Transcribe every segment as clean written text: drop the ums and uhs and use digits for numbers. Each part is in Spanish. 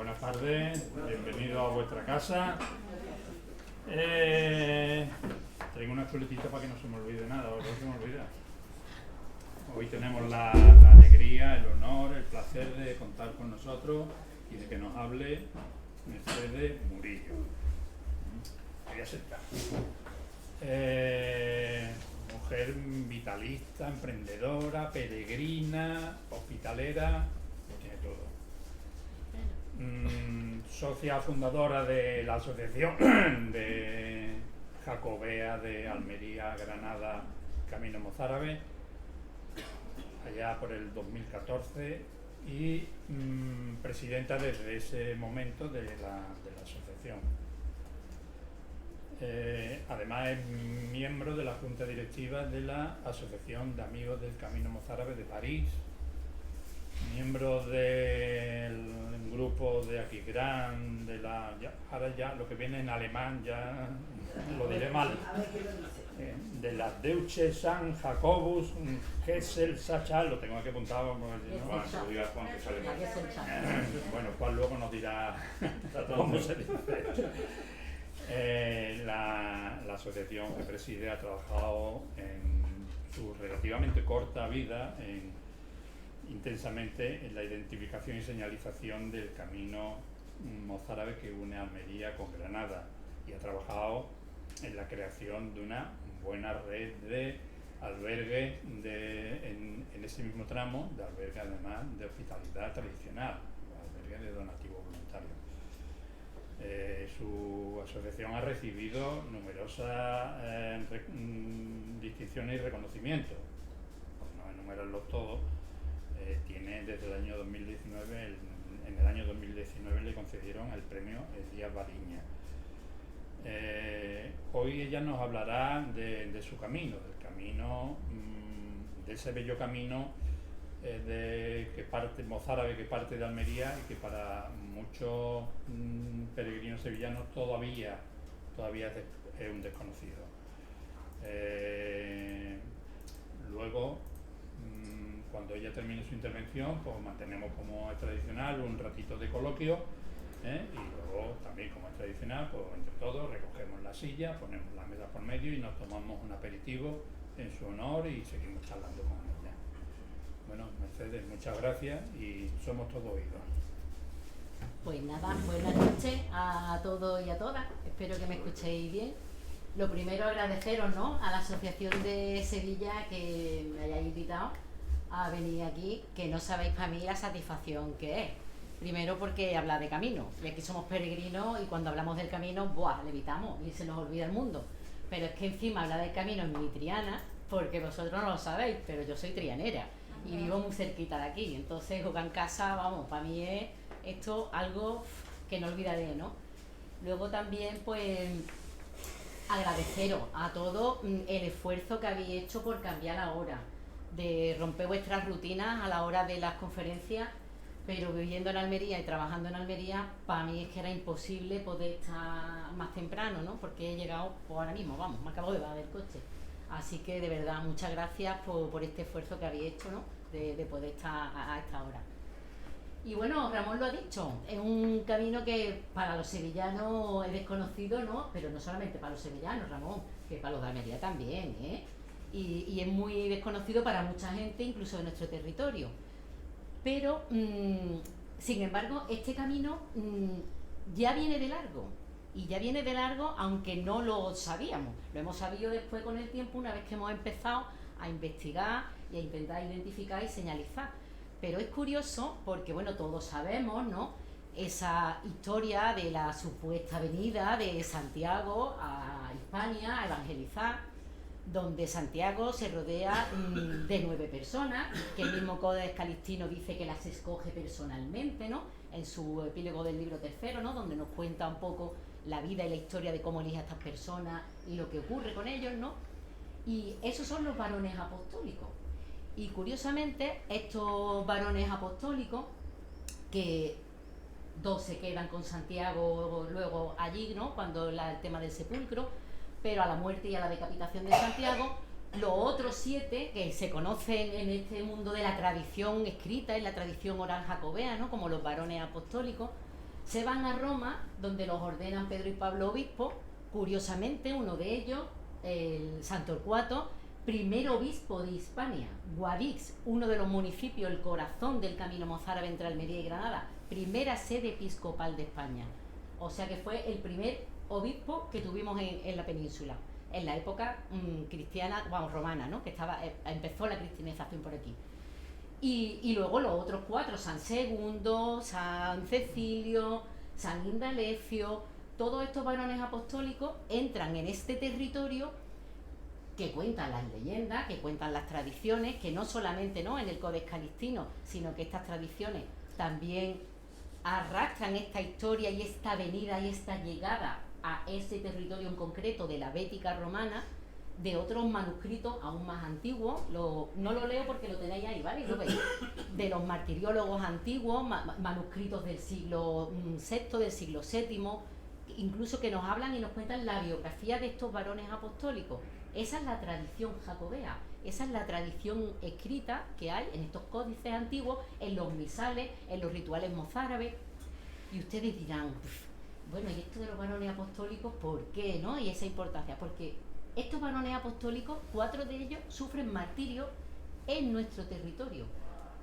Buenas tardes, bienvenidos a vuestra casa. Traigo una chuletita para que no se me olvide nada, no se me olvida. Hoy tenemos la alegría, el honor, el placer de contar con nosotros y de que nos hable Mercedes Murillo. Voy a sentar. Mujer vitalista, emprendedora, peregrina, hospitalera, lo tiene todo. Socia fundadora de la asociación de Jacobea de Almería, Granada, Camino Mozárabe, allá por el 2014, y presidenta desde ese momento de la asociación. Además es miembro de la junta directiva de la Asociación de Amigos del Camino Mozárabe de París, miembro del grupo de Aquisgrán, ahora ya lo que viene en alemán ya lo diré mal, de la Deutsche San Jacobus Gesellschaft, lo tengo aquí apuntado, bueno, Juan luego nos dirá cómo se dice. La asociación que preside ha trabajado en su relativamente corta vida intensamente en la identificación y señalización del camino mozárabe que une Almería con Granada, y ha trabajado en la creación de una buena red de albergue en ese mismo tramo, de albergue además de hospitalidad tradicional, albergue de donativo voluntario. Su asociación ha recibido numerosas distinciones y reconocimientos, por no enumerarlos todos. Tiene desde el año 2019, en el año 2019 le concedieron el premio Elías Bariña. Hoy ella nos hablará de su camino, del camino, de ese bello camino que parte mozárabe, que parte de Almería y que para muchos peregrinos sevillanos todavía es un desconocido. Luego, cuando ella termine su intervención, pues mantenemos, como es tradicional, un ratito de coloquio, y luego también, como es tradicional, pues entre todos recogemos la silla, ponemos la mesa por medio y nos tomamos un aperitivo en su honor y seguimos charlando con ella. Bueno, Mercedes, muchas gracias y somos todos oídos. Pues nada, buenas noches a todos y a todas, espero que me escuchéis bien. Lo primero, agradeceros, ¿no?, a la Asociación de Sevilla que me hayáis invitado a venir aquí, que no sabéis para mí la satisfacción que es. Primero porque habla de camino, y aquí somos peregrinos y cuando hablamos del camino, ¡buah!, levitamos y se nos olvida el mundo. Pero es que encima habla del camino en mi Triana, porque vosotros no lo sabéis, pero yo soy trianera y vivo muy cerquita de aquí, entonces jugar en casa, vamos, para mí es esto algo que no olvidaré, ¿no? Luego también, pues, agradeceros a todos el esfuerzo que habéis hecho por cambiar la hora, de romper vuestras rutinas a la hora de las conferencias, pero viviendo en Almería y trabajando en Almería, para mí es que era imposible poder estar más temprano, ¿no? Porque he llegado, pues ahora mismo, vamos, me acabo de bajar del coche. Así que de verdad, muchas gracias por este esfuerzo que habéis hecho, ¿no?, de poder estar a esta hora. Y bueno, Ramón lo ha dicho, es un camino que para los sevillanos es desconocido, ¿no? Pero no solamente para los sevillanos, Ramón, que para los de Almería también, ¿eh? Y es muy desconocido para mucha gente, incluso de nuestro territorio. Pero, sin embargo, este camino ya viene de largo. Y ya viene de largo, aunque no lo sabíamos. Lo hemos sabido después con el tiempo, una vez que hemos empezado a investigar y a intentar identificar y señalizar. Pero es curioso porque, bueno, todos sabemos, ¿no?, esa historia de la supuesta venida de Santiago a Hispania a evangelizar, donde Santiago se rodea de 9 personas, que el mismo Codex Calixtino dice que las escoge personalmente, ¿no?, en su epílogo del libro tercero, ¿no?, donde nos cuenta un poco la vida y la historia de cómo elige a estas personas y lo que ocurre con ellos, ¿no? Y esos son los varones apostólicos. Y curiosamente, estos varones apostólicos, que 2 se quedan con Santiago luego allí, ¿no?, cuando el tema del sepulcro, pero a la muerte y a la decapitación de Santiago, los otros 7 que se conocen en este mundo de la tradición escrita, en la tradición oral jacobea, ¿no?, como los varones apostólicos, Se van a Roma, donde los ordenan Pedro y Pablo obispos. Curiosamente, uno de ellos, el San Torcuato, primer obispo de Hispania, Guadix, uno de los municipios, el corazón del camino mozárabe entre Almería y Granada, primera sede episcopal de España. O sea que fue el primer obispo que tuvimos en la península, en la época cristiana, vamos, romana, ¿no? Que empezó la cristianización por aquí. Y luego los otros 4, San Segundo, San Cecilio, San Indalecio, todos estos varones apostólicos entran en este territorio que cuentan las leyendas, que cuentan las tradiciones, que no solamente, ¿no?, en el Codex Calixtino, sino que estas tradiciones también arrastran esta historia y esta venida y esta llegada a ese territorio en concreto de la Bética romana, de otros manuscritos aún más antiguos. No lo leo porque lo tenéis ahí, ¿vale? Lo veis. De los martiriólogos antiguos, manuscritos del siglo VI, del siglo VII, incluso que nos hablan y nos cuentan la biografía de estos varones apostólicos. Esa es la tradición jacobea, esa es la tradición escrita que hay en estos códices antiguos, en los misales, en los rituales mozárabes. Y ustedes dirán, bueno, ¿y esto de los varones apostólicos por qué, no? Y esa importancia, porque estos varones apostólicos, 4 de ellos sufren martirio en nuestro territorio.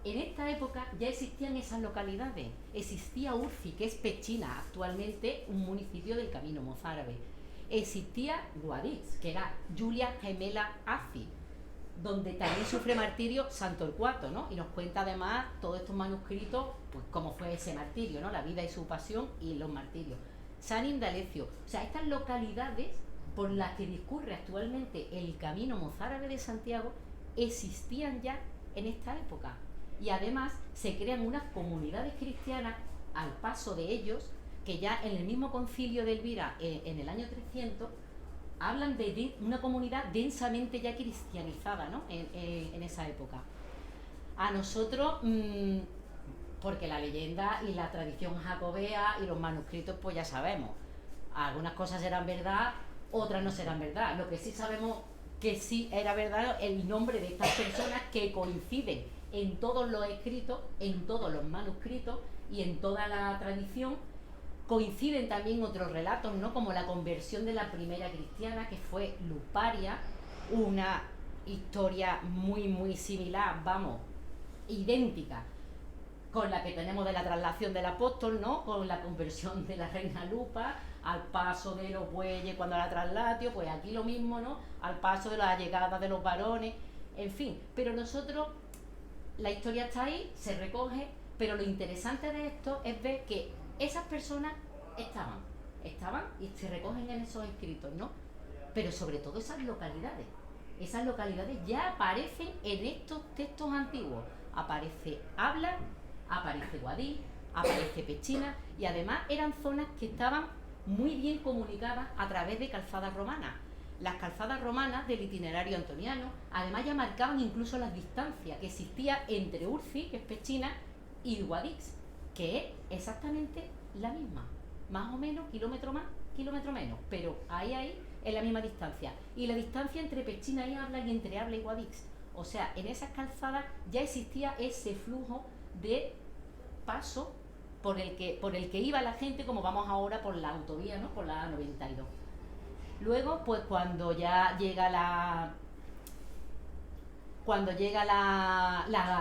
En esta época ya existían esas localidades. Existía Urfi, que es Pechina, actualmente un municipio del camino mozárabe. Existía Guadix, que era Julia Gemela Aci, donde también sufre martirio San Torcuato, ¿no? Y nos cuenta además todos estos manuscritos, pues cómo fue ese martirio, ¿no? La vida y su pasión y los martirios. San Indalecio, o sea, estas localidades por las que discurre actualmente el camino mozárabe de Santiago existían ya en esta época. Y además se crean unas comunidades cristianas al paso de ellos, que ya en el mismo concilio de Elvira, en el año 300, hablan de una comunidad densamente ya cristianizada, ¿no? En esa época. A nosotros, porque la leyenda y la tradición jacobea y los manuscritos, pues ya sabemos, algunas cosas serán verdad, otras no serán verdad. Lo que sí sabemos que sí era verdad, el nombre de estas personas que coinciden en todos los escritos, en todos los manuscritos y en toda la tradición. Coinciden también otros relatos, ¿no?, como la conversión de la primera cristiana, que fue Luparia, una historia muy muy similar, vamos, idéntica con la que tenemos de la traslación del apóstol, ¿no?, con la conversión de la reina Lupa, al paso de los bueyes cuando la traslatio, pues aquí lo mismo, ¿no?, al paso de la llegada de los varones, en fin. Pero nosotros, la historia está ahí, se recoge, pero lo interesante de esto es ver que esas personas estaban y se recogen en esos escritos, ¿no? Pero sobre todo esas localidades ya aparecen en estos textos antiguos. Aparece Habla, aparece Guadix, aparece Pechina, y además eran zonas que estaban muy bien comunicadas a través de calzadas romanas. Las calzadas romanas del itinerario antoniano además ya marcaban incluso las distancias que existía entre Urfi, que es Pechina, y Guadix, que es exactamente la misma, más o menos, kilómetro más, kilómetro menos, pero ahí es la misma distancia. Y la distancia entre Pechina y Habla y entre Habla y Guadix, o sea, en esas calzadas ya existía ese flujo de paso por el que iba la gente, como vamos ahora por la autovía, ¿no?, por la A92. Luego, pues cuando llega la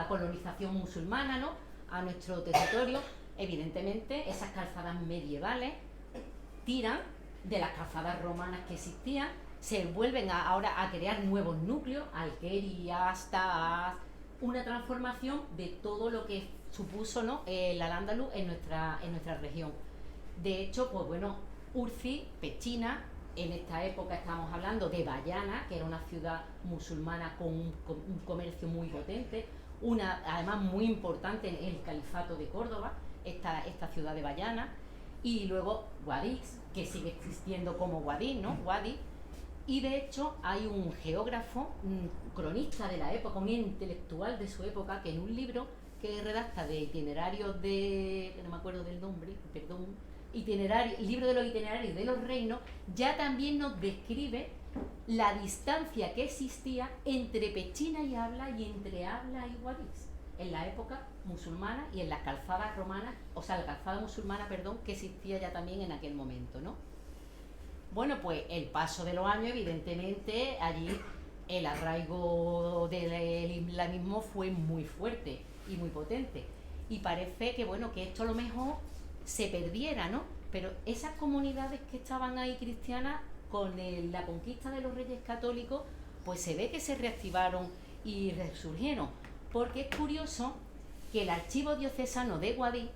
colonización musulmana, ¿no?, a nuestro territorio, evidentemente esas calzadas medievales tiran de las calzadas romanas que existían, se vuelven ahora a crear nuevos núcleos, Alquerías, Taaz, una transformación de todo lo que supuso, ¿no?, el Al-Ándalus en nuestra región. De hecho, pues bueno, Urfi, Pechina, en esta época estamos hablando de Bayana, que era una ciudad musulmana con un comercio muy potente, además muy importante en el califato de Córdoba, esta ciudad de Bayana, y luego Guadix, que sigue existiendo como Guadix, ¿no?, Guadix. Y de hecho hay un geógrafo, un cronista de la época, un intelectual de su época, que en un libro que redacta de itinerarios que no me acuerdo del nombre, perdón, libro de los itinerarios de los reinos, ya también nos describe la distancia que existía entre Pechina y Habla y entre Habla y Guadix en la época musulmana y en las calzadas romanas, o sea, la calzada musulmana, perdón, que existía ya también en aquel momento, ¿no? Bueno, pues el paso de los años, evidentemente, allí el arraigo del islamismo fue muy fuerte y muy potente. Y parece que, bueno, que esto a lo mejor se perdiera, ¿no? Pero esas comunidades que estaban ahí cristianas, con la conquista de los reyes católicos, pues se ve que se reactivaron y resurgieron. Porque es curioso que el archivo diocesano de Guadix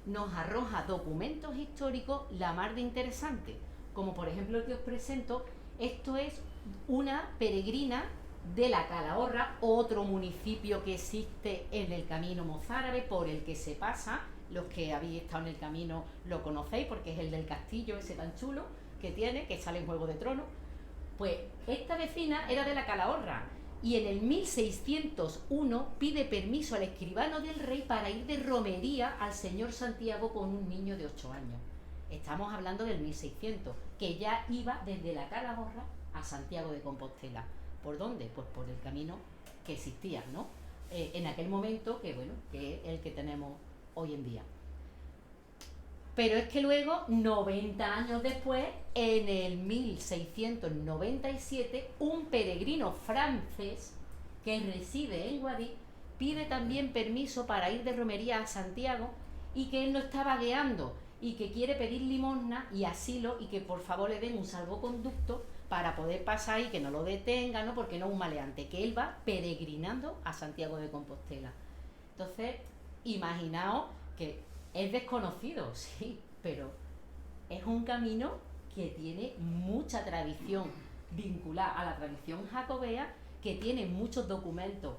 nos arroja documentos históricos la mar de interesantes. Como por ejemplo el que os presento, esto es una peregrina de la Calahorra, otro municipio que existe en el camino mozárabe por el que se pasa. Los que habéis estado en el camino lo conocéis porque es el del castillo ese tan chulo que tiene, que sale en Juego de Tronos. Pues esta vecina era de la Calahorra y en el 1601 pide permiso al escribano del rey para ir de romería al señor Santiago con un niño de 8 años. Estamos hablando del 1600, que ya iba desde la Calahorra a Santiago de Compostela. ¿Por dónde? Pues por el camino que existía, ¿no? En aquel momento, que bueno, que es el que tenemos hoy en día. Pero es que luego, 90 años después, en el 1697, un peregrino francés que reside en Guadix pide también permiso para ir de romería a Santiago y que él no está vagueando y que quiere pedir limosna y asilo y que por favor le den un salvoconducto para poder pasar y que no lo detengan, ¿no? Porque no es un maleante, que él va peregrinando a Santiago de Compostela. Entonces, imaginaos que es desconocido, sí, pero es un camino que tiene mucha tradición vinculada a la tradición jacobea, que tiene muchos documentos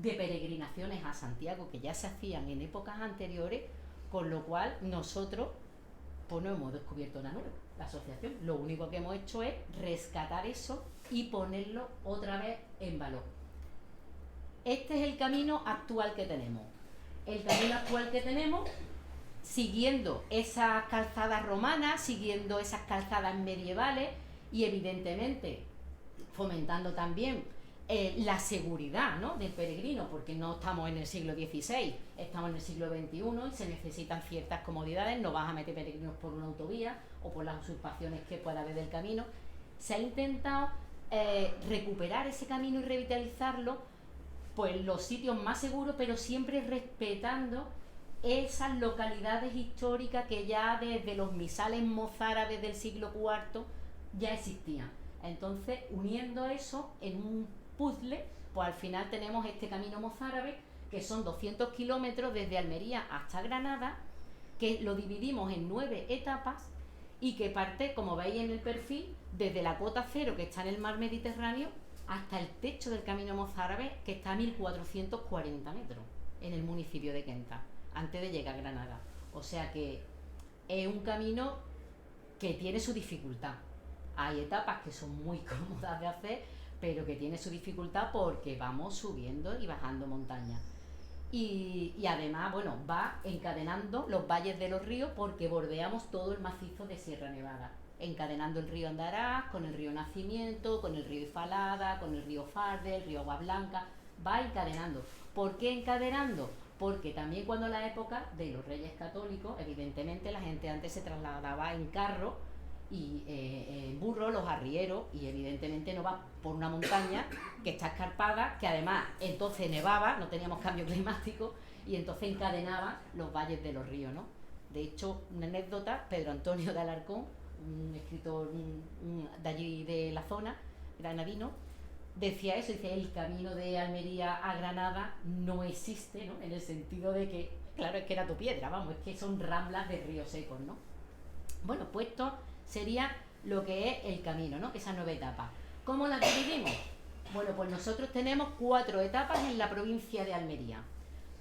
de peregrinaciones a Santiago que ya se hacían en épocas anteriores, con lo cual nosotros pues no hemos descubierto nada nuevo, la asociación. Lo único que hemos hecho es rescatar eso y ponerlo otra vez en valor. Este es el camino actual que tenemos. El camino actual que tenemos, siguiendo esas calzadas romanas, siguiendo esas calzadas medievales y evidentemente fomentando también la seguridad, ¿no?, del peregrino, porque no estamos en el siglo XVI, estamos en el siglo XXI y se necesitan ciertas comodidades. No vas a meter peregrinos por una autovía o por las usurpaciones que pueda haber del camino. Se ha intentado recuperar ese camino y revitalizarlo, pues los sitios más seguros, pero siempre respetando esas localidades históricas que ya desde los misales mozárabes del siglo IV ya existían. Entonces, uniendo eso en un puzzle, pues al final tenemos este camino mozárabe, que son 200 kilómetros desde Almería hasta Granada, que lo dividimos en 9 etapas y que parte, como veis en el perfil, desde la cota cero, que está en el mar Mediterráneo, hasta el techo del camino mozárabe, que está a 1440 metros en el municipio de Quenta, antes de llegar a Granada. O sea que es un camino que tiene su dificultad. Hay etapas que son muy cómodas de hacer, pero que tiene su dificultad porque vamos subiendo y bajando montañas. Y además, bueno, va encadenando los valles de los ríos porque bordeamos todo el macizo de Sierra Nevada, encadenando el río Andarás con el río Nacimiento, con el río Ifalada, con el río Farde, el río Agua Blanca, va encadenando. ¿Por qué encadenando? Porque también cuando la época de los reyes católicos, evidentemente la gente antes se trasladaba en carro y en burro, los arrieros, y evidentemente no va por una montaña que está escarpada, que además entonces nevaba, no teníamos cambio climático, y entonces encadenaba los valles de los ríos, ¿no? De hecho, una anécdota, Pedro Antonio de Alarcón, un escritor de allí de la zona, granadino, decía eso, dice: el camino de Almería a Granada no existe, ¿no?, en el sentido de que, claro, es que era tu piedra, vamos, es que son ramblas de ríos secos, ¿no? Bueno, pues esto sería lo que es el camino, ¿no?, esas 9 etapas. ¿Cómo las dividimos? Bueno, pues nosotros tenemos 4 etapas en la provincia de Almería.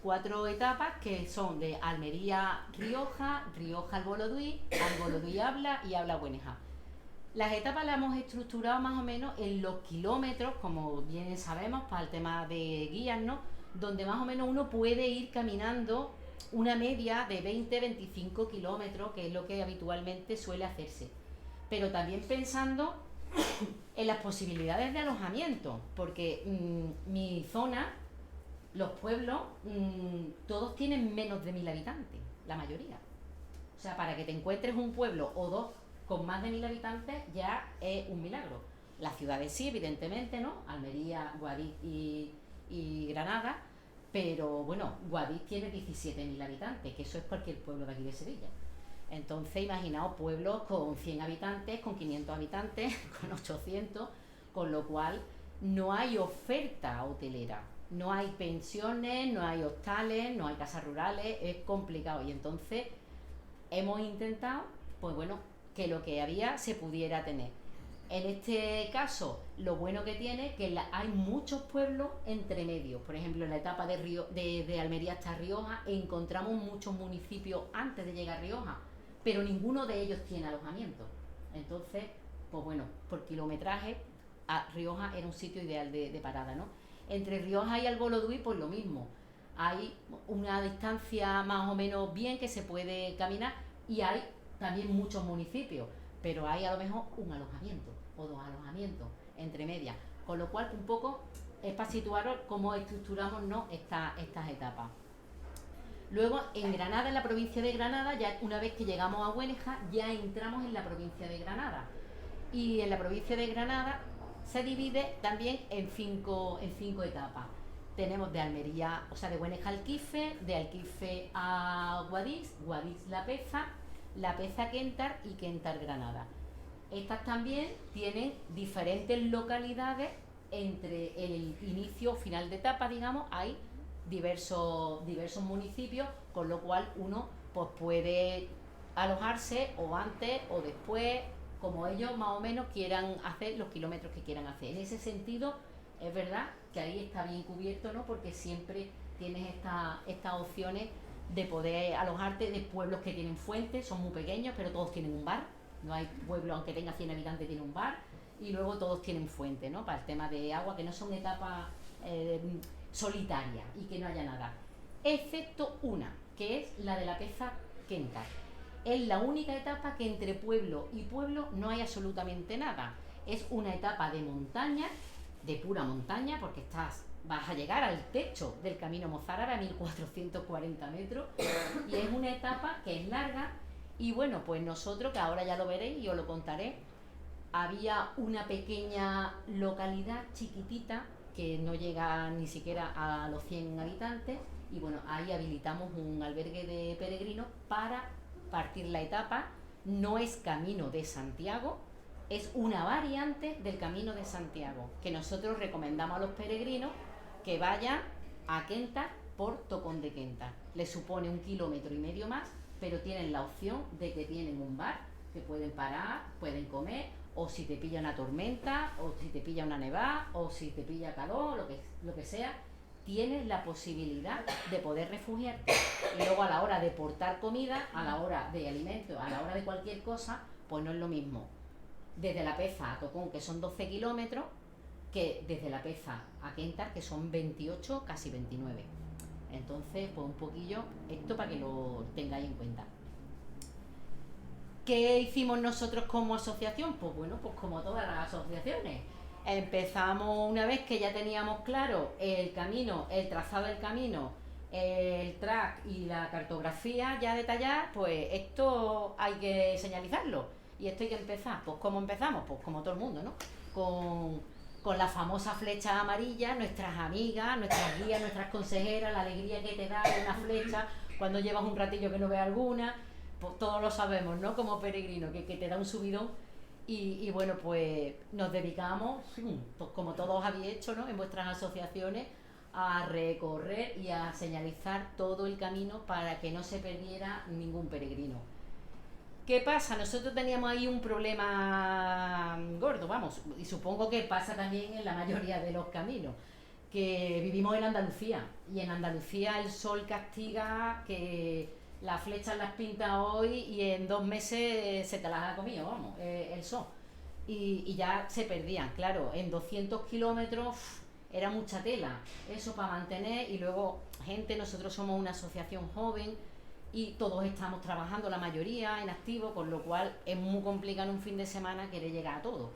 4 etapas que son de Almería Rioja, Rioja Alboloduí, Alboloduí Abla y Abla Bueneja. Las etapas las hemos estructurado más o menos en los kilómetros, como bien sabemos, para el tema de guías, ¿no?, donde más o menos uno puede ir caminando una media de 20-25 kilómetros, que es lo que habitualmente suele hacerse. Pero también pensando en las posibilidades de alojamiento, porque mi zona los pueblos, todos tienen menos de 1000 habitantes, la mayoría. O sea, para que te encuentres un pueblo o dos con más de 1000 habitantes ya es un milagro. Las ciudades sí, evidentemente, ¿no? Almería, Guadix y Granada, pero bueno, Guadix tiene 17.000 habitantes, que eso es cualquier pueblo de aquí de Sevilla. Entonces, imaginaos pueblos con 100 habitantes, con 500 habitantes, con 800, con lo cual no hay oferta hotelera, no hay pensiones, no hay hostales, no hay casas rurales, es complicado. Y entonces hemos intentado, pues bueno, que lo que había se pudiera tener. En este caso, lo bueno que tiene es que hay muchos pueblos entre medios. Por ejemplo, en la etapa de Almería hasta Rioja encontramos muchos municipios antes de llegar a Rioja, pero ninguno de ellos tiene alojamiento. Entonces, pues bueno, por kilometraje, a Rioja era un sitio ideal de parada, ¿no? Entre Rioja y Alboloduy, pues lo mismo. Hay una distancia más o menos bien que se puede caminar y hay también muchos municipios, pero hay a lo mejor un alojamiento o dos alojamientos entre medias, con lo cual un poco es para situaros cómo estructuramos, ¿no?, estas etapas. Luego en Granada, en la provincia de Granada, ya una vez que llegamos a Güeneja, ya entramos en la provincia de Granada, y en la provincia de Granada se divide también en cinco etapas. Tenemos de Almería, o sea, de Güeneja a Alquife, de Alquife a Guadix, Guadix La Peza Quéntar y Quéntar Granada. Estas también tienen diferentes localidades entre el inicio o final de etapa, digamos, hay diversos municipios, con lo cual uno pues puede alojarse o antes o después, como ellos más o menos quieran hacer los kilómetros que quieran hacer. En ese sentido, es verdad que ahí está bien cubierto, ¿no?, porque siempre tienes estas opciones de poder alojarte de pueblos que tienen fuentes, son muy pequeños, pero todos tienen un bar. No hay pueblo, aunque tenga 100 habitantes, tiene un bar, y luego todos tienen fuente, ¿no?, para el tema de agua, que no son etapas solitarias y que no haya nada. Excepto una, que es la de La Peza Quéntar. Es la única etapa que entre pueblo y pueblo no hay absolutamente nada. Es una etapa de montaña, de pura montaña, porque vas a llegar al techo del Camino Mozárabe a 1440 metros, y es una etapa que es larga. Y bueno, pues nosotros, que ahora ya lo veréis y os lo contaré, había una pequeña localidad chiquitita que no llega ni siquiera a los 100 habitantes, y bueno, ahí habilitamos un albergue de peregrinos para partir la etapa. No es Camino de Santiago, es una variante del Camino de Santiago, que nosotros recomendamos a los peregrinos que vayan a Quéntar por Tocón de Quéntar. Les supone 1,5 kilómetros más, pero tienen la opción de que tienen un bar, que pueden parar, pueden comer, o si te pilla una tormenta, o si te pilla una nevada, o si te pilla calor, lo que sea, tienes la posibilidad de poder refugiarte. Y luego a la hora de portar comida, a la hora de alimentos, a la hora de cualquier cosa, pues no es lo mismo desde La Peza a Tocón, que son 12 kilómetros, que desde La Peza a Quéntar, que son 28, casi 29. Entonces, pues un poquillo esto para que lo tengáis en cuenta. ¿Qué hicimos nosotros como asociación? Pues bueno, pues como todas las asociaciones. Empezamos una vez que ya teníamos claro el camino, el trazado del camino, el track y la cartografía ya detallada, pues esto hay que señalizarlo y esto hay que empezar. Pues ¿cómo empezamos? Pues como todo el mundo, ¿no? Con la famosa flecha amarilla, nuestras amigas, nuestras guías, nuestras consejeras, la alegría que te da una flecha cuando llevas un ratillo que no ves alguna, pues todos lo sabemos, ¿no?, como peregrino, que te da un subidón. Y bueno, pues nos dedicamos, pues como todos habéis hecho, ¿no?, en vuestras asociaciones, a recorrer y a señalizar todo el camino para que no se perdiera ningún peregrino. ¿Qué pasa? Nosotros teníamos ahí un problema gordo, vamos, y supongo que pasa también en la mayoría de los caminos, que vivimos en Andalucía, y en Andalucía el sol castiga, que las flechas las pinta hoy y en 2 meses se te las ha comido, vamos, el sol. Y ya se perdían, claro, en 200 kilómetros era mucha tela, eso para mantener, y luego nosotros somos una asociación joven, y todos estamos trabajando, la mayoría en activo, con lo cual es muy complicado en un fin de semana querer llegar a todo.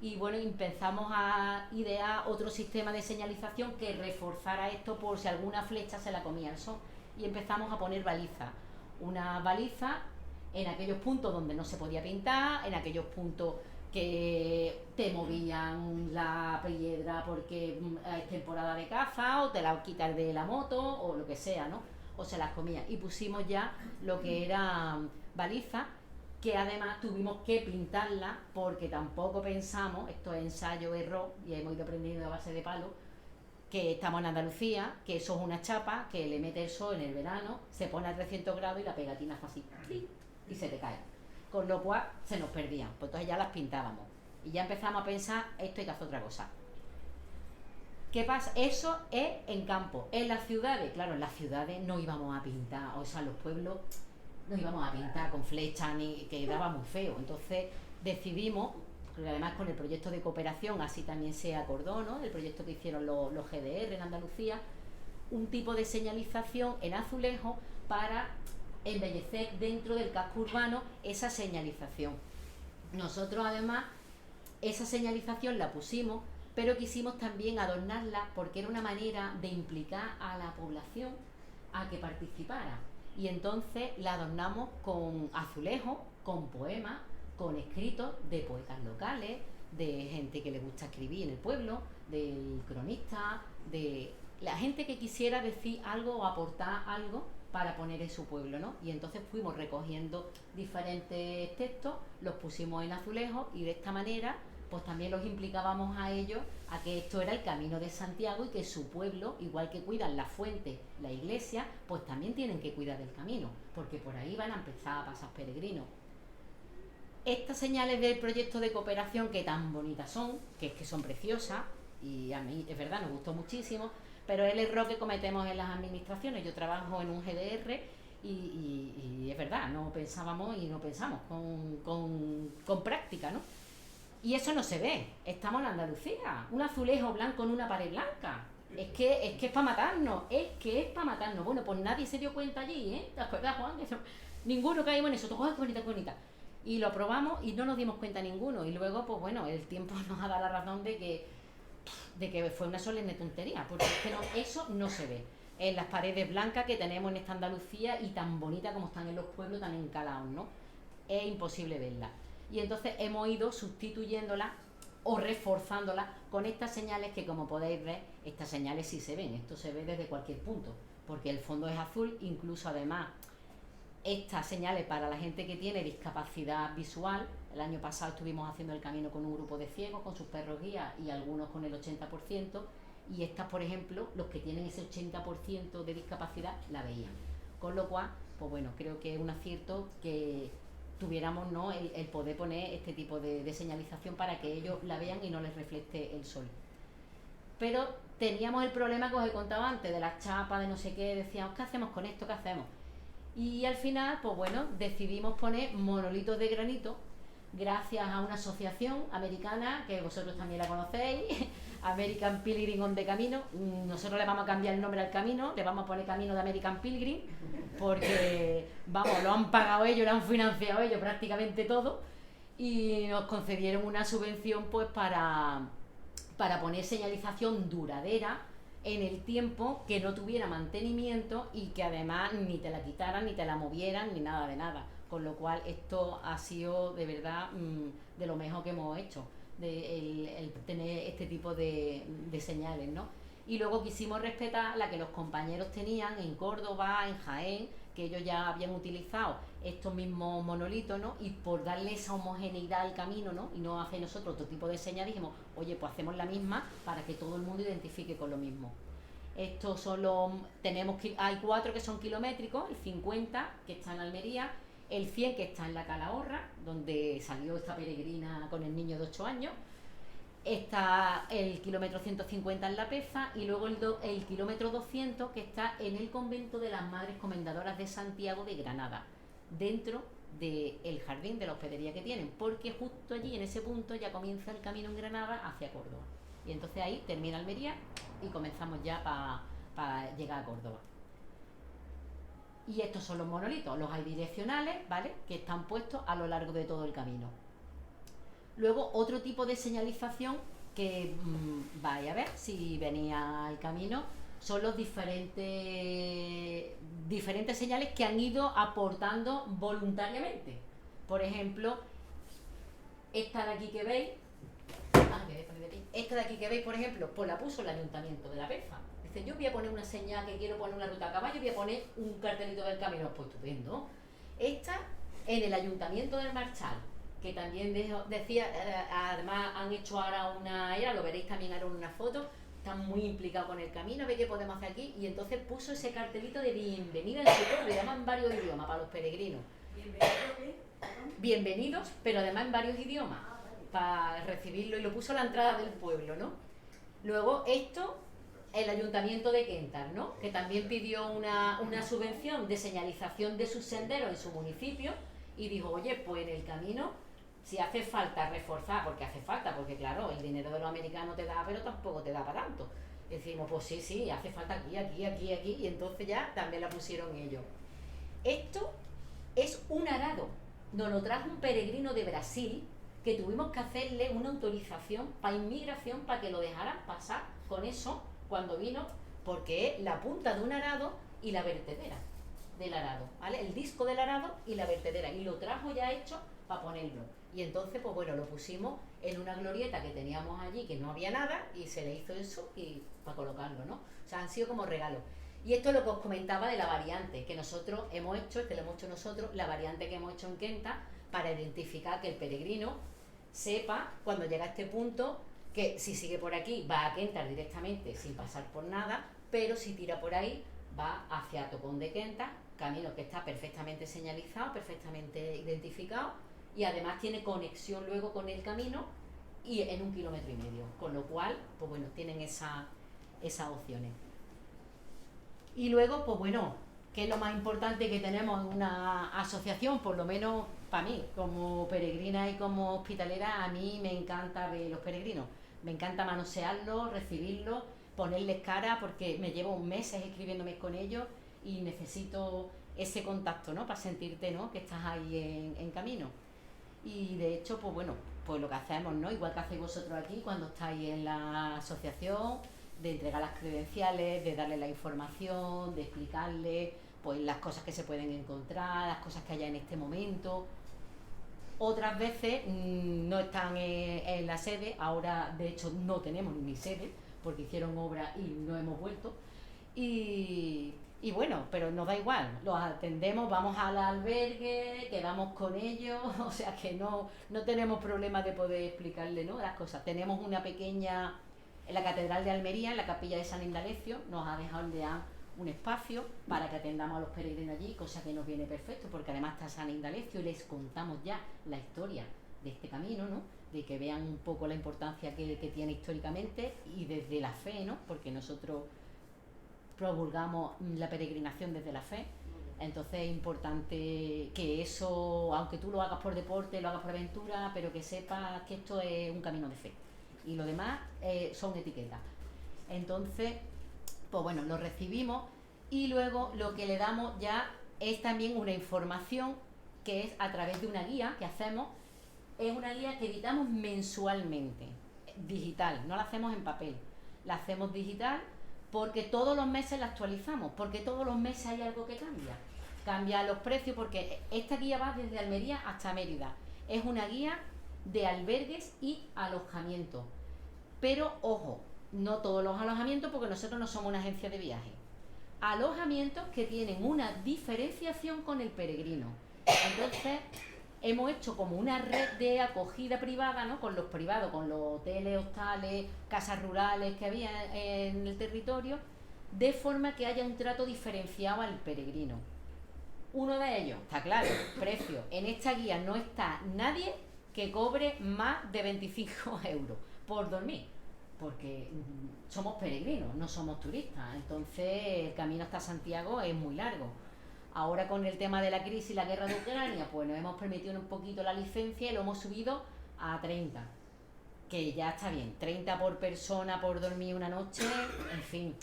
y bueno, empezamos a idear otro sistema de señalización que reforzara esto por si alguna flecha se la comía el sol. Y empezamos a poner balizas. Una baliza en aquellos puntos donde no se podía pintar, en aquellos puntos que te movían la piedra porque es temporada de caza, o te la quitas de la moto, o lo que sea, ¿no? O se las comía. Y pusimos ya lo que era balizas, que además tuvimos que pintarla porque tampoco pensamos, esto es ensayo-error, y hemos ido aprendiendo a base de palo, que estamos en Andalucía, que eso es una chapa que le mete el sol en el verano, se pone a 300 grados y la pegatina fue así, y se te cae. Con lo cual se nos perdían, pues entonces ya las pintábamos. Y ya empezamos a pensar, esto hay que hacer otra cosa. ¿Qué pasa? Eso es en campo. En las ciudades, claro, en las ciudades no íbamos a pintar, o sea, en los pueblos no íbamos a pintar con flechas, ni que quedaba muy feo. Entonces decidimos, porque además con el proyecto de cooperación así también se acordó, ¿no? El proyecto que hicieron los GDR en Andalucía, un tipo de señalización en azulejo para embellecer dentro del casco urbano esa señalización. Nosotros además esa señalización la pusimos, pero quisimos también adornarla porque era una manera de implicar a la población a que participara. Y entonces la adornamos con azulejos, con poemas, con escritos de poetas locales, de gente que le gusta escribir en el pueblo, del cronista, de la gente que quisiera decir algo o aportar algo para poner en su pueblo, ¿no? Y entonces fuimos recogiendo diferentes textos, los pusimos en azulejos y de esta manera pues también los implicábamos a ellos a que esto era el Camino de Santiago y que su pueblo, igual que cuidan la fuente, la iglesia, pues también tienen que cuidar del camino, porque por ahí van a empezar a pasar peregrinos. Estas señales del proyecto de cooperación, que tan bonitas son, que es que son preciosas, y a mí es verdad, nos gustó muchísimo, pero es el error que cometemos en las administraciones. Yo trabajo en un GDR y es verdad, no pensábamos y no pensamos con práctica, ¿no? Y eso no se ve. Estamos en Andalucía, un azulejo blanco en una pared blanca. Es que es para matarnos, Bueno, pues nadie se dio cuenta allí, ¿eh? ¿Te acuerdas, Juan? Ninguno caímos en eso. Todo, ¡ay, qué bonita, qué bonita! Y lo probamos y no nos dimos cuenta ninguno. Y luego, pues bueno, el tiempo nos ha dado la razón de que fue una solemne tontería, porque es que no, eso no se ve. En las paredes blancas que tenemos en esta Andalucía y tan bonita como están en los pueblos, tan encalados, ¿no? Es imposible verla. Y entonces hemos ido sustituyéndola o reforzándola con estas señales que, como podéis ver, estas señales sí se ven, esto se ve desde cualquier punto, porque el fondo es azul. Incluso además estas señales para la gente que tiene discapacidad visual. El año pasado estuvimos haciendo el camino con un grupo de ciegos, con sus perros guías y algunos con el 80%, y estas, por ejemplo, los que tienen ese 80% de discapacidad la veían. Con lo cual, pues bueno, creo que es un acierto que tuviéramos, ¿no?, el poder poner este tipo de señalización para que ellos la vean y no les refleje el sol. Pero teníamos el problema que os he contado antes, de las chapas, de no sé qué, decíamos, ¿qué hacemos con esto? ¿Qué hacemos? Y al final, pues bueno, decidimos poner monolitos de granito, gracias a una asociación americana, que vosotros también la conocéis, American Pilgrim on the Camino. Nosotros le vamos a cambiar el nombre al camino, le vamos a poner Camino de American Pilgrim, porque, vamos, lo han pagado ellos, lo han financiado ellos prácticamente todo, y nos concedieron una subvención pues para poner señalización duradera en el tiempo, que no tuviera mantenimiento y que además ni te la quitaran, ni te la movieran, ni nada de nada. Con lo cual esto ha sido de verdad de lo mejor que hemos hecho, el tener este tipo de señales, ¿no? Y luego quisimos respetar la que los compañeros tenían en Córdoba, en Jaén, que ellos ya habían utilizado estos mismos monolitos, ¿no? Y por darle esa homogeneidad al camino, ¿no?, y no hacer nosotros otro tipo de señal, dijimos, oye, pues hacemos la misma para que todo el mundo identifique con lo mismo. Estos son hay 4 que son kilométricos, el 50 que está en Almería, el 100 que está en la Calahorra, donde salió esta peregrina con el niño de 8 años, está el kilómetro 150 en La Peza, y luego el kilómetro 200 que está en el convento de las Madres Comendadoras de Santiago de Granada, dentro del jardín de la hospedería que tienen, porque justo allí, en ese punto, ya comienza el camino en Granada hacia Córdoba. Y entonces ahí termina Almería y comenzamos ya para llegar a Córdoba. Y estos son los monolitos, los hay direccionales, ¿vale?, que están puestos a lo largo de todo el camino. Luego, otro tipo de señalización que vais a ver si venía al camino son los diferentes señales que han ido aportando voluntariamente. Por ejemplo, esta de aquí que veis, por ejemplo, pues la puso el Ayuntamiento de La Peza. Dice, yo voy a poner una señal que quiero poner una ruta a caballo, voy a poner un cartelito del camino. Pues estupendo. Esta en el Ayuntamiento del Marchal, que también decía, además han hecho ahora una era, lo veréis también ahora en una foto, están muy implicados con el camino, ve qué podemos hacer aquí, y entonces puso ese cartelito de bienvenida en su pueblo, y además en varios idiomas para los peregrinos. Bienvenidos, pero además en varios idiomas, para recibirlo, y lo puso a la entrada del pueblo, ¿no? Luego esto, el Ayuntamiento de Quentar, ¿no? Que también pidió una subvención de señalización de sus senderos en su municipio, y dijo, oye, pues en el camino, si hace falta reforzar, porque hace falta, porque claro, el dinero de los americanos te da, pero tampoco te da para tanto. Decimos, pues sí, hace falta aquí, y entonces ya también la pusieron ellos. Esto es un arado, nos lo trajo un peregrino de Brasil, que tuvimos que hacerle una autorización para inmigración para que lo dejaran pasar con eso cuando vino, porque es la punta de un arado y la vertedera del arado, ¿vale? El disco del arado y la vertedera, y lo trajo ya hecho para ponerlo. Y entonces, pues bueno, lo pusimos en una glorieta que teníamos allí, que no había nada, y se le hizo eso y para colocarlo, ¿no? O sea, han sido como regalos. Y esto es lo que os comentaba de la variante que nosotros hemos hecho, lo hemos hecho nosotros, la variante que hemos hecho en Quenta, para identificar que el peregrino sepa, cuando llega a este punto, que si sigue por aquí va a Quentar directamente sin pasar por nada, pero si tira por ahí va hacia Tocón de Quentar, camino que está perfectamente señalizado, perfectamente identificado, y además tiene conexión luego con el camino y en 1,5 kilómetros, con lo cual, pues bueno, tienen esas opciones. Y luego, pues bueno, ¿qué es lo más importante que tenemos en una asociación? Por lo menos para mí, como peregrina y como hospitalera, a mí me encanta ver los peregrinos. Me encanta manosearlos, recibirlos, ponerles cara, porque me llevo meses escribiéndome con ellos y necesito ese contacto, ¿no? Para sentirte, ¿no? Que estás ahí en camino. Y de hecho, pues bueno, pues lo que hacemos, ¿no? Igual que hacéis vosotros aquí cuando estáis en la asociación, de entregar las credenciales, de darle la información, de explicarle pues las cosas que se pueden encontrar, las cosas que haya en este momento. Otras veces no están en la sede, ahora de hecho no tenemos ni sede, porque hicieron obra y no hemos vuelto. Y bueno, pero nos da igual, los atendemos, vamos al albergue, quedamos con ellos, o sea que no tenemos problema de poder explicarle, ¿no?, las cosas. Tenemos una pequeña, en la Catedral de Almería, en la capilla de San Indalecio, nos ha dejado el DEAN un espacio para que atendamos a los peregrinos allí, cosa que nos viene perfecto, porque además está San Indalecio y les contamos ya la historia de este camino, ¿no?, de que vean un poco la importancia que tiene históricamente y desde la fe, ¿no?, porque nosotros promulgamos la peregrinación desde la fe. Entonces es importante que eso, aunque tú lo hagas por deporte, lo hagas por aventura, pero que sepas que esto es un camino de fe y lo demás son etiquetas. Entonces, pues bueno, lo recibimos y luego lo que le damos ya es también una información que es a través de una guía que hacemos. Es una guía que editamos mensualmente, digital, no la hacemos en papel, la hacemos digital, porque todos los meses la actualizamos, porque todos los meses hay algo que cambia los precios, porque esta guía va desde Almería hasta Mérida, es una guía de albergues y alojamientos, pero ojo, no todos los alojamientos, porque nosotros no somos una agencia de viaje, alojamientos que tienen una diferenciación con el peregrino. Entonces hemos hecho como una red de acogida privada, ¿no?, con los privados, con los hoteles, hostales, casas rurales que había en el territorio, de forma que haya un trato diferenciado al peregrino. Uno de ellos, está claro, precio. En esta guía no está nadie que cobre más de 25 euros por dormir, porque somos peregrinos, no somos turistas, entonces el camino hasta Santiago es muy largo. Ahora con el tema de la crisis y la guerra de Ucrania, pues nos hemos permitido un poquito la licencia y lo hemos subido a 30, que ya está bien, 30 por persona por dormir una noche, en fin,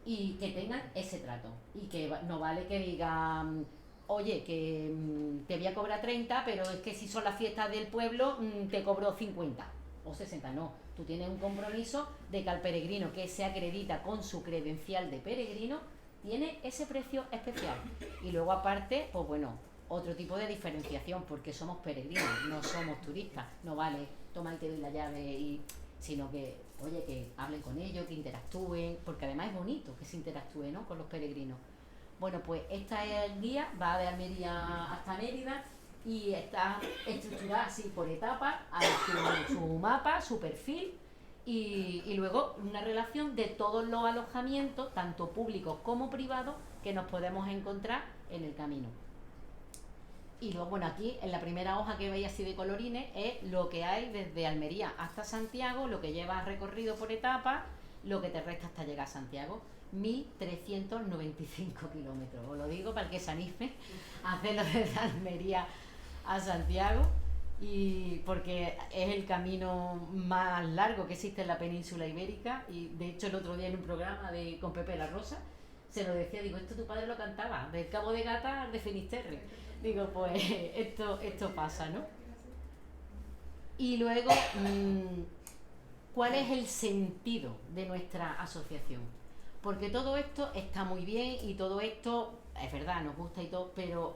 y que tengan ese trato, y que no vale que digan oye, que te voy a cobrar 30, pero es que si son las fiestas del pueblo, te cobro 50 o 60. No, tú tienes un compromiso de que al peregrino que se acredita con su credencial de peregrino tiene ese precio especial. Y luego aparte, pues bueno, otro tipo de diferenciación, porque somos peregrinos, no somos turistas. No vale, toma y te doy la llave, sino que, oye, que hablen con ellos, que interactúen, porque además es bonito que se interactúe, ¿no?, con los peregrinos. Bueno, pues esta es el guía, va de Almería hasta Mérida y está estructurada así por etapas, hay su mapa, su perfil y luego una relación de todos los alojamientos, tanto públicos como privados, que nos podemos encontrar en el camino. Y luego, bueno, aquí en la primera hoja que veis así de colorines es lo que hay desde Almería hasta Santiago, lo que llevas recorrido por etapas, lo que te resta hasta llegar a Santiago. 1.395 kilómetros. Os lo digo para el que se anime a hacerlo desde Almería a Santiago, y porque es el camino más largo que existe en la península ibérica. Y de hecho el otro día en un programa con Pepe La Rosa se lo decía, digo, esto tu padre lo cantaba, del Cabo de Gata al de Finisterre. Digo, pues esto pasa, ¿no? Y luego, ¿cuál es el sentido de nuestra asociación? Porque todo esto está muy bien y todo esto, es verdad, nos gusta y todo, pero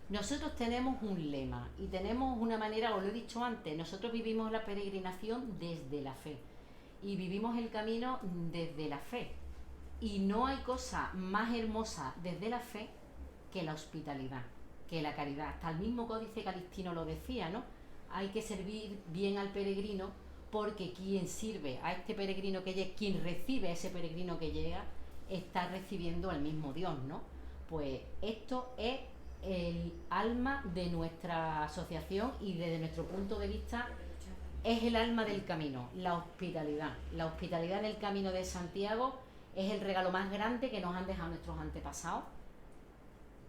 nosotros tenemos un lema y tenemos una manera, os lo he dicho antes, nosotros vivimos la peregrinación desde la fe y vivimos el camino desde la fe. Y no hay cosa más hermosa desde la fe que la hospitalidad, que la caridad. Hasta el mismo Códice Calixtino lo decía, ¿no? Hay que servir bien al peregrino, porque quien sirve a este peregrino que llega, quien recibe a ese peregrino que llega, está recibiendo al mismo Dios, ¿no? Pues esto es el alma de nuestra asociación y desde nuestro punto de vista es el alma del camino, la hospitalidad. La hospitalidad en el Camino de Santiago es el regalo más grande que nos han dejado nuestros antepasados,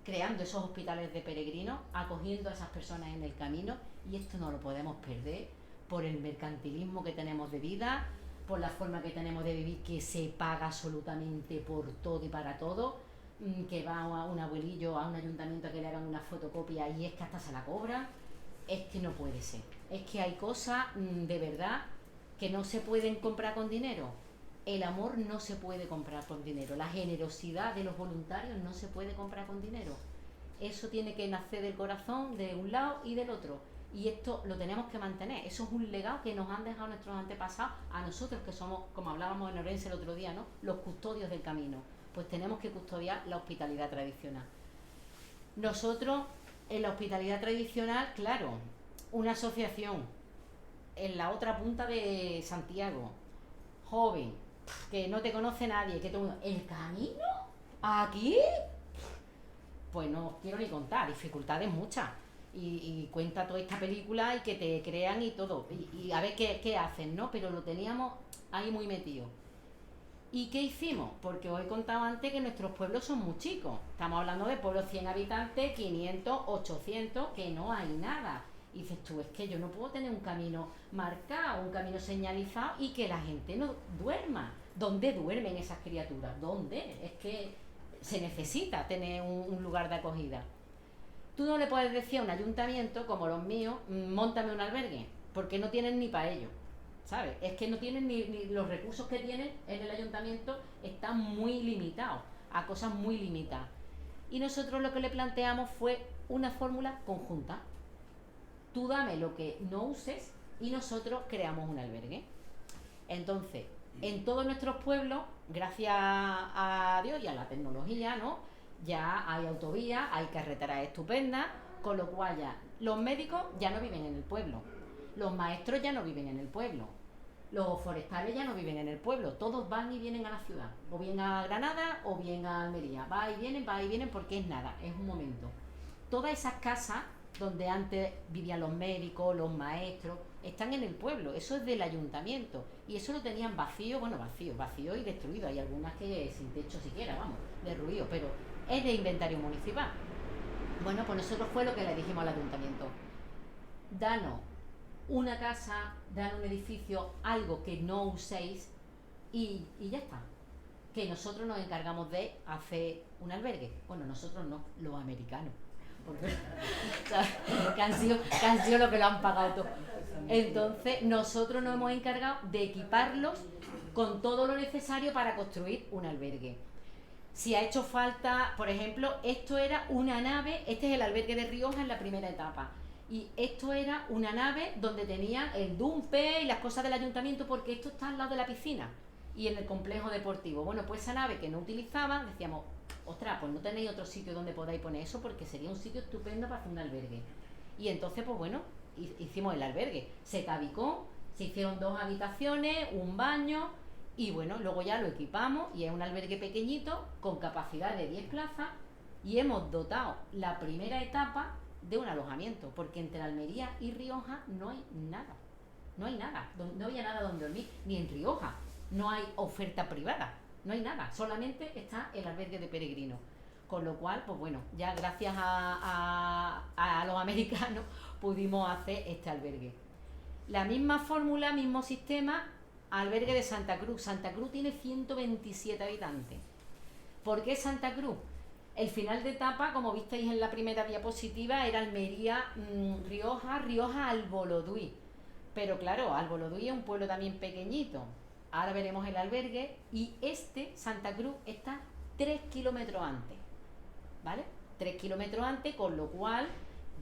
creando esos hospitales de peregrinos, acogiendo a esas personas en el camino, y esto no lo podemos perder por el mercantilismo que tenemos de vida, por la forma que tenemos de vivir, que se paga absolutamente por todo y para todo, que va a un abuelillo, a un ayuntamiento a que le hagan una fotocopia y es que hasta se la cobra. Es que no puede ser. Es que hay cosas de verdad que no se pueden comprar con dinero. El amor no se puede comprar con dinero. La generosidad de los voluntarios no se puede comprar con dinero. Eso tiene que nacer del corazón de un lado y del otro. Y esto lo tenemos que mantener. Eso es un legado que nos han dejado nuestros antepasados a nosotros, que somos, como hablábamos en Orense el otro día, ¿no?, los custodios del camino. Pues tenemos que custodiar la hospitalidad tradicional. Nosotros, en la hospitalidad tradicional, claro, una asociación en la otra punta de Santiago, joven, que no te conoce nadie, que todo el mundo, ¿el camino? ¿Aquí? Pues no os quiero ni contar, dificultades muchas. Y cuenta toda esta película y que te crean y todo. Y a ver qué hacen, ¿no? Pero lo teníamos ahí muy metido. ¿Y qué hicimos? Porque os he contado antes que nuestros pueblos son muy chicos. Estamos hablando de pueblos 100 habitantes, 500, 800, que no hay nada. Y dices tú, es que yo no puedo tener un camino marcado, un camino señalizado y que la gente no duerma. ¿Dónde duermen esas criaturas? ¿Dónde? Es que se necesita tener un lugar de acogida. Tú no le puedes decir a un ayuntamiento como los míos, móntame un albergue, porque no tienen ni para ello, ¿sabes? Es que no tienen ni los recursos que tienen en el ayuntamiento, están muy limitados, a cosas muy limitadas. Y nosotros lo que le planteamos fue una fórmula conjunta. Tú dame lo que no uses y nosotros creamos un albergue. Entonces, en todos nuestros pueblos, gracias a Dios y a la tecnología, ¿no?, ya hay autovías, hay carreteras estupendas, con lo cual ya los médicos ya no viven en el pueblo, los maestros ya no viven en el pueblo, los forestales ya no viven en el pueblo, todos van y vienen a la ciudad, o bien a Granada o bien a Almería, va y vienen porque es nada, es un momento. Todas esas casas donde antes vivían los médicos, los maestros, están en el pueblo, eso es del ayuntamiento, y eso lo tenían vacío y destruido. Hay algunas que sin techo siquiera, vamos, derruido, pero es de inventario municipal. Bueno, pues nosotros fue lo que le dijimos al ayuntamiento: danos una casa, danos un edificio, algo que no uséis y ya está. que nosotros nos encargamos de hacer un albergue. Bueno, nosotros no, los americanos. Porque, que han sido los que lo han pagado todo. Entonces, nosotros nos hemos encargado de equiparlos con todo lo necesario para construir un albergue. Si ha hecho falta, por ejemplo, esto era una nave, este es el albergue de Rioja en la primera etapa. Y esto era una nave donde tenían el dumpe y las cosas del ayuntamiento, porque esto está al lado de la piscina y en el complejo deportivo. Bueno, pues esa nave que no utilizaban, decíamos, ostras, pues no tenéis otro sitio donde podáis poner eso, porque sería un sitio estupendo para hacer un albergue. Y entonces, pues bueno, hicimos el albergue. Se tabicó, se hicieron 2 habitaciones, un baño, y bueno, luego ya lo equipamos y es un albergue pequeñito con capacidad de 10 plazas, y hemos dotado la primera etapa de un alojamiento, porque entre Almería y Rioja no hay nada. No hay nada, no había nada donde dormir, ni en Rioja. No hay oferta privada, no hay nada, solamente está el albergue de peregrinos. Con lo cual, pues bueno, ya gracias a los americanos pudimos hacer este albergue. La misma fórmula, mismo sistema, albergue de Santa Cruz. Santa Cruz tiene 127 habitantes. ¿Por qué Santa Cruz? El final de etapa, como visteis en la primera diapositiva, era Almería, Rioja, Albolodui. Pero claro, Albolodui es un pueblo también pequeñito. Ahora veremos el albergue, y Santa Cruz, está 3 kilómetros antes, ¿vale? 3 kilómetros antes, con lo cual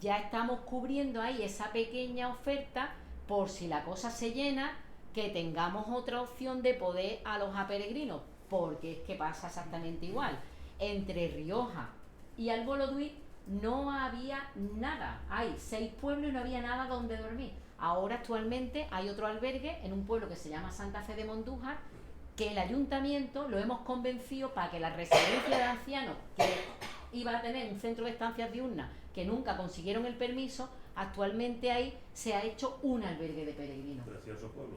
ya estamos cubriendo ahí esa pequeña oferta por si la cosa se llena, que tengamos otra opción de poder alojar peregrinos, porque es que pasa exactamente igual. Entre Rioja y Albolodui no había nada, hay 6 pueblos y no había nada donde dormir. Ahora actualmente hay otro albergue en un pueblo que se llama Santa Fe de Mondújar, que el ayuntamiento lo hemos convencido para que la residencia de ancianos, que iba a tener un centro de estancias diurnas, que nunca consiguieron el permiso, actualmente ahí se ha hecho un albergue de peregrinos. Precioso pueblo.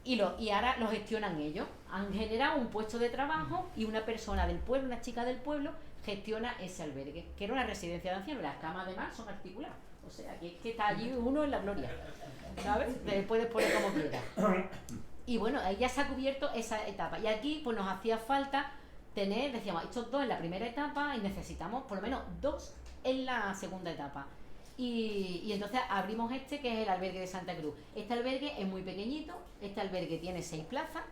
Y ahora lo gestionan ellos. Han generado un puesto de trabajo y una persona del pueblo, una chica del pueblo, gestiona ese albergue, que era una residencia de ancianos. Las camas además son articuladas. O sea, que es que está allí uno en la gloria, ¿sabes? Te puedes poner como quieras. Y bueno, ahí ya se ha cubierto esa etapa. Y aquí pues nos hacía falta tener, decíamos, estos 2 en la primera etapa y necesitamos por lo menos 2 en la segunda etapa. Y entonces abrimos que es el albergue de Santa Cruz. Este albergue es muy pequeñito, este albergue tiene 6 plazas,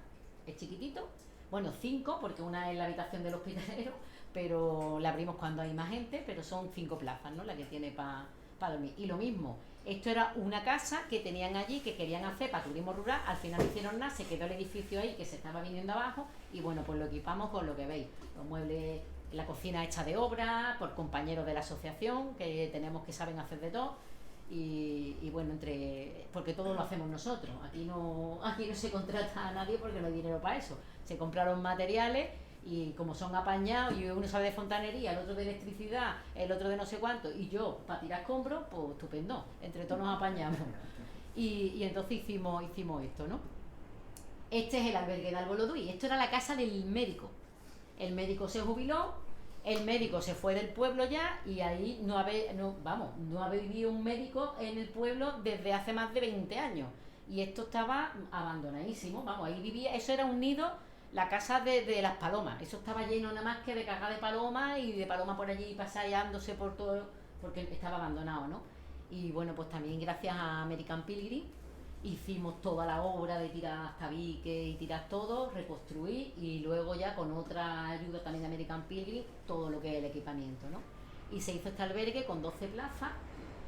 es chiquitito, bueno, 5 porque una es la habitación del hospitalero, pero la abrimos cuando hay más gente, pero son 5 plazas, ¿no? La que tiene para dormir. Y lo mismo, esto era una casa que tenían allí, que querían hacer para turismo rural, al final no hicieron nada, se quedó el edificio ahí que se estaba viniendo abajo, y bueno, pues lo equipamos con lo que veis, los muebles, la cocina hecha de obra, por compañeros de la asociación, que tenemos que saben hacer de todo, y bueno, porque todo lo hacemos nosotros, aquí no se contrata a nadie porque no hay dinero para eso, se compraron materiales, y como son apañados, y uno sabe de fontanería, el otro de electricidad, el otro de no sé cuánto, y yo para tirar escombros, pues estupendo, entre todos nos apañamos. Y entonces hicimos esto, ¿no? Este es el albergue de Albolodui, esto era la casa del médico. El médico se jubiló, el médico se fue del pueblo ya, y ahí no ha vivido un médico en el pueblo desde hace más de 20 años. Y esto estaba abandonadísimo, ahí vivía, eso era un nido, la casa de las palomas, eso estaba lleno nada más que de caja de palomas, y de palomas por allí paseándose por todo, porque estaba abandonado, ¿no? Y bueno, pues también gracias a American Pilgrim hicimos toda la obra de tirar tabiques y tirar todo, reconstruir, y luego ya con otra ayuda también de American Pilgrim, todo lo que es el equipamiento, ¿no? Y se hizo este albergue con 12 plazas,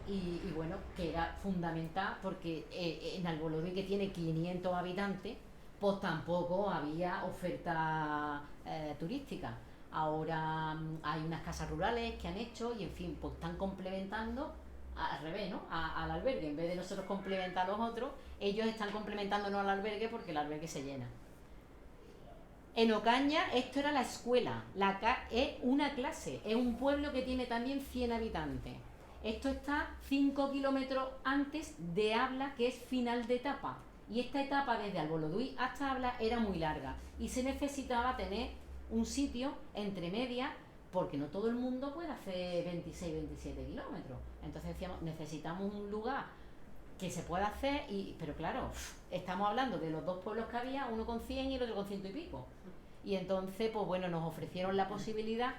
y bueno, que era fundamental porque en Albolodui, que tiene 500 habitantes, pues tampoco había oferta turística. Ahora hay unas casas rurales que han hecho, y en fin, pues están complementando al revés, ¿no? Al albergue. En vez de nosotros complementar a los otros, ellos están complementándonos al albergue, porque el albergue se llena. En Ocaña, esto era la escuela, es una clase, es un pueblo que tiene también 100 habitantes. Esto está 5 kilómetros antes de Abla, que es final de etapa. Y esta etapa desde Albolodui hasta Abla era muy larga, y se necesitaba tener un sitio entre medias, porque no todo el mundo puede hacer 26-27 kilómetros. Entonces decíamos, necesitamos un lugar que se pueda hacer, pero claro, estamos hablando de los 2 pueblos que había, uno con 100 y el otro con 100 y pico. Y entonces, pues bueno, nos ofrecieron la posibilidad,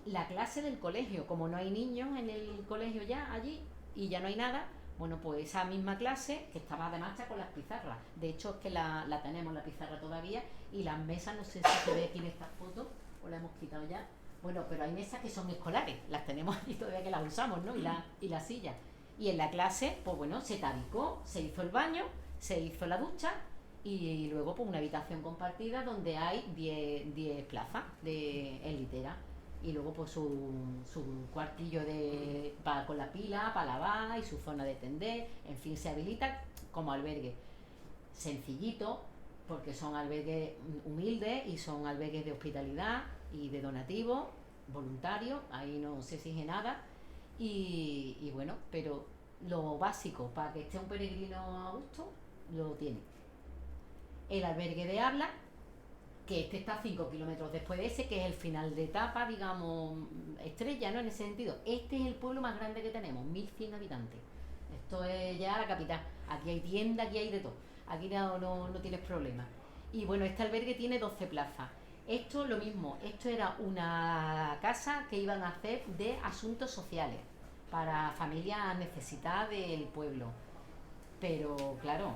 la clase del colegio, como no hay niños en el colegio ya allí y ya no hay nada, bueno, pues esa misma clase, que estaba además ya con las pizarras, de hecho es que la tenemos la pizarra todavía, y las mesas, no sé si se ve aquí en esta foto, o la hemos quitado ya, bueno, pero hay mesas que son escolares, las tenemos aquí todavía que las usamos, ¿no? Y la silla. Y en la clase, pues bueno, se tabicó, se hizo el baño, se hizo la ducha, y luego pues una habitación compartida donde hay 10 plazas en litera, y luego pues su cuartillo con la pila para lavar y su zona de tender, en fin, se habilita como albergue sencillito, porque son albergues humildes y son albergues de hospitalidad y de donativo voluntario, ahí no se exige nada, y bueno, pero lo básico para que esté un peregrino a gusto lo tiene. El albergue de Habla, que este está 5 kilómetros después de ese, que es el final de etapa, digamos, estrella, ¿no? En ese sentido. Este es el pueblo más grande que tenemos, 1100 habitantes. Esto es ya la capital. Aquí hay tienda, aquí hay de todo. Aquí no tienes problema. Y bueno, este albergue tiene 12 plazas. Esto lo mismo, esto era una casa que iban a hacer de asuntos sociales para familias necesitadas del pueblo. Pero claro,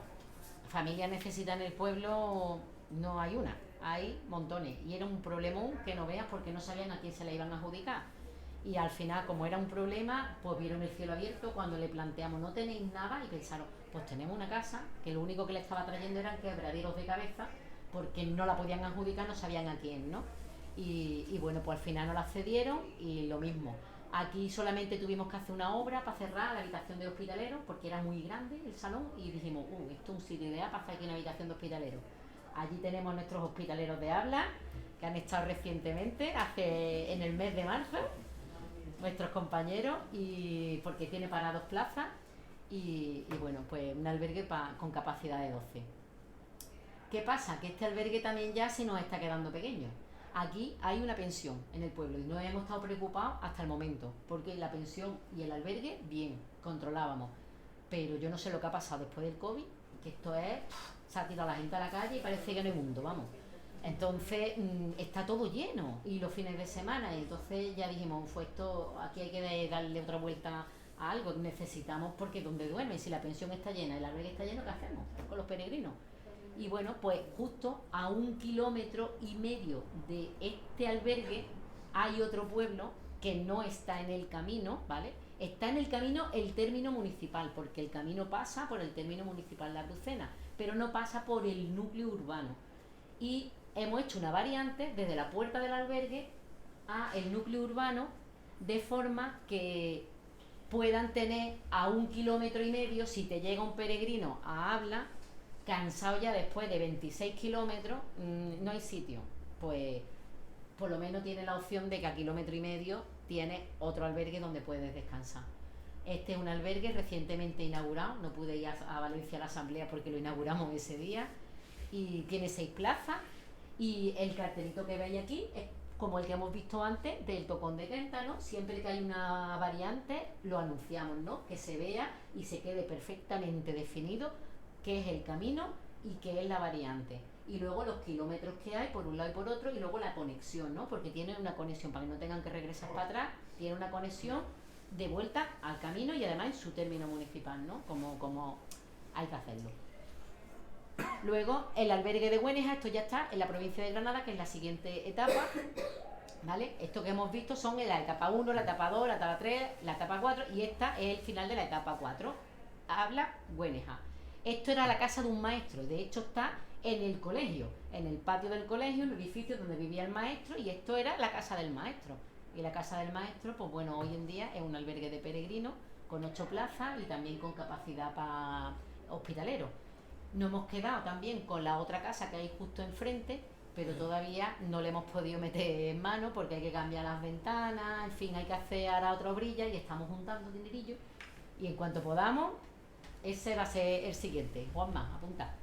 familias necesitadas en el pueblo no hay una, hay montones. Y era un problemón que no veas, porque no sabían a quién se la iban a adjudicar. Y al final, como era un problema, pues vieron el cielo abierto cuando le planteamos no tenéis nada, y pensaron, pues tenemos una casa que lo único que le estaba trayendo eran quebraderos de cabeza, porque no la podían adjudicar, no sabían a quién, ¿no? Y bueno, pues al final no la cedieron, y lo mismo. Aquí solamente tuvimos que hacer una obra para cerrar la habitación de hospitaleros, porque era muy grande el salón, y dijimos, esto es un sitio ideal para hacer aquí una habitación de hospitaleros. Allí tenemos nuestros hospitaleros de Habla, que han estado recientemente, en el mes de marzo, nuestros compañeros, y porque tiene para 2 plazas, y bueno, pues un albergue con capacidad de 12. ¿Qué pasa? Que este albergue también ya se nos está quedando pequeño. Aquí hay una pensión en el pueblo y no hemos estado preocupados hasta el momento, porque la pensión y el albergue, bien, controlábamos. Pero yo no sé lo que ha pasado después del COVID, que esto es, se ha tirado la gente a la calle y parece que no hay mundo, vamos. Entonces está todo lleno, y los fines de semana, y entonces ya dijimos, pues esto, aquí hay que darle otra vuelta a algo, necesitamos, porque donde duermen, si la pensión está llena y el albergue está lleno, ¿qué hacemos con los peregrinos? Y bueno, pues justo a 1,5 kilómetros de este albergue hay otro pueblo que no está en el camino, ¿vale? Está en el camino el término municipal, porque el camino pasa por el término municipal de Arducena, pero no pasa por el núcleo urbano. Y hemos hecho una variante desde la puerta del albergue a el núcleo urbano, de forma que puedan tener a 1,5 kilómetros, si te llega un peregrino a Habla, cansado ya después de 26 kilómetros, no hay sitio, pues por lo menos tiene la opción de que a 1,5 kilómetros tienes otro albergue donde puedes descansar. Este es un albergue recientemente inaugurado, no pude ir a Valencia a la asamblea porque lo inauguramos ese día, y tiene 6 plazas, y el cartelito que veis aquí es como el que hemos visto antes del Tocón de Quéntano. Siempre que hay una variante lo anunciamos, ¿no? Que se vea y se quede perfectamente definido qué es el camino y qué es la variante, y luego los kilómetros que hay por un lado y por otro, y luego la conexión, ¿no? Porque tiene una conexión para que no tengan que regresar para atrás, tiene una conexión de vuelta al camino, y además en su término municipal, ¿no? Como hay que hacerlo. Luego el albergue de Güeneja, esto ya está en la provincia de Granada, que es la siguiente etapa, ¿vale? Esto que hemos visto son la etapa 1, la etapa 2, la etapa 3, la etapa 4, y esta es el final de la etapa 4, Habla Güeneja. Esto era la casa de un maestro, de hecho está en el colegio, en el patio del colegio, en el edificio donde vivía el maestro, y esto era la casa del maestro. Y la casa del maestro, pues bueno, hoy en día es un albergue de peregrinos con 8 plazas y también con capacidad para hospitaleros. Nos hemos quedado también con la otra casa que hay justo enfrente, pero todavía no le hemos podido meter en mano porque hay que cambiar las ventanas, en fin, hay que hacer ahora otra obrilla, y estamos juntando dinerillo, y en cuanto podamos, ese va a ser el siguiente. Juanma, apunta.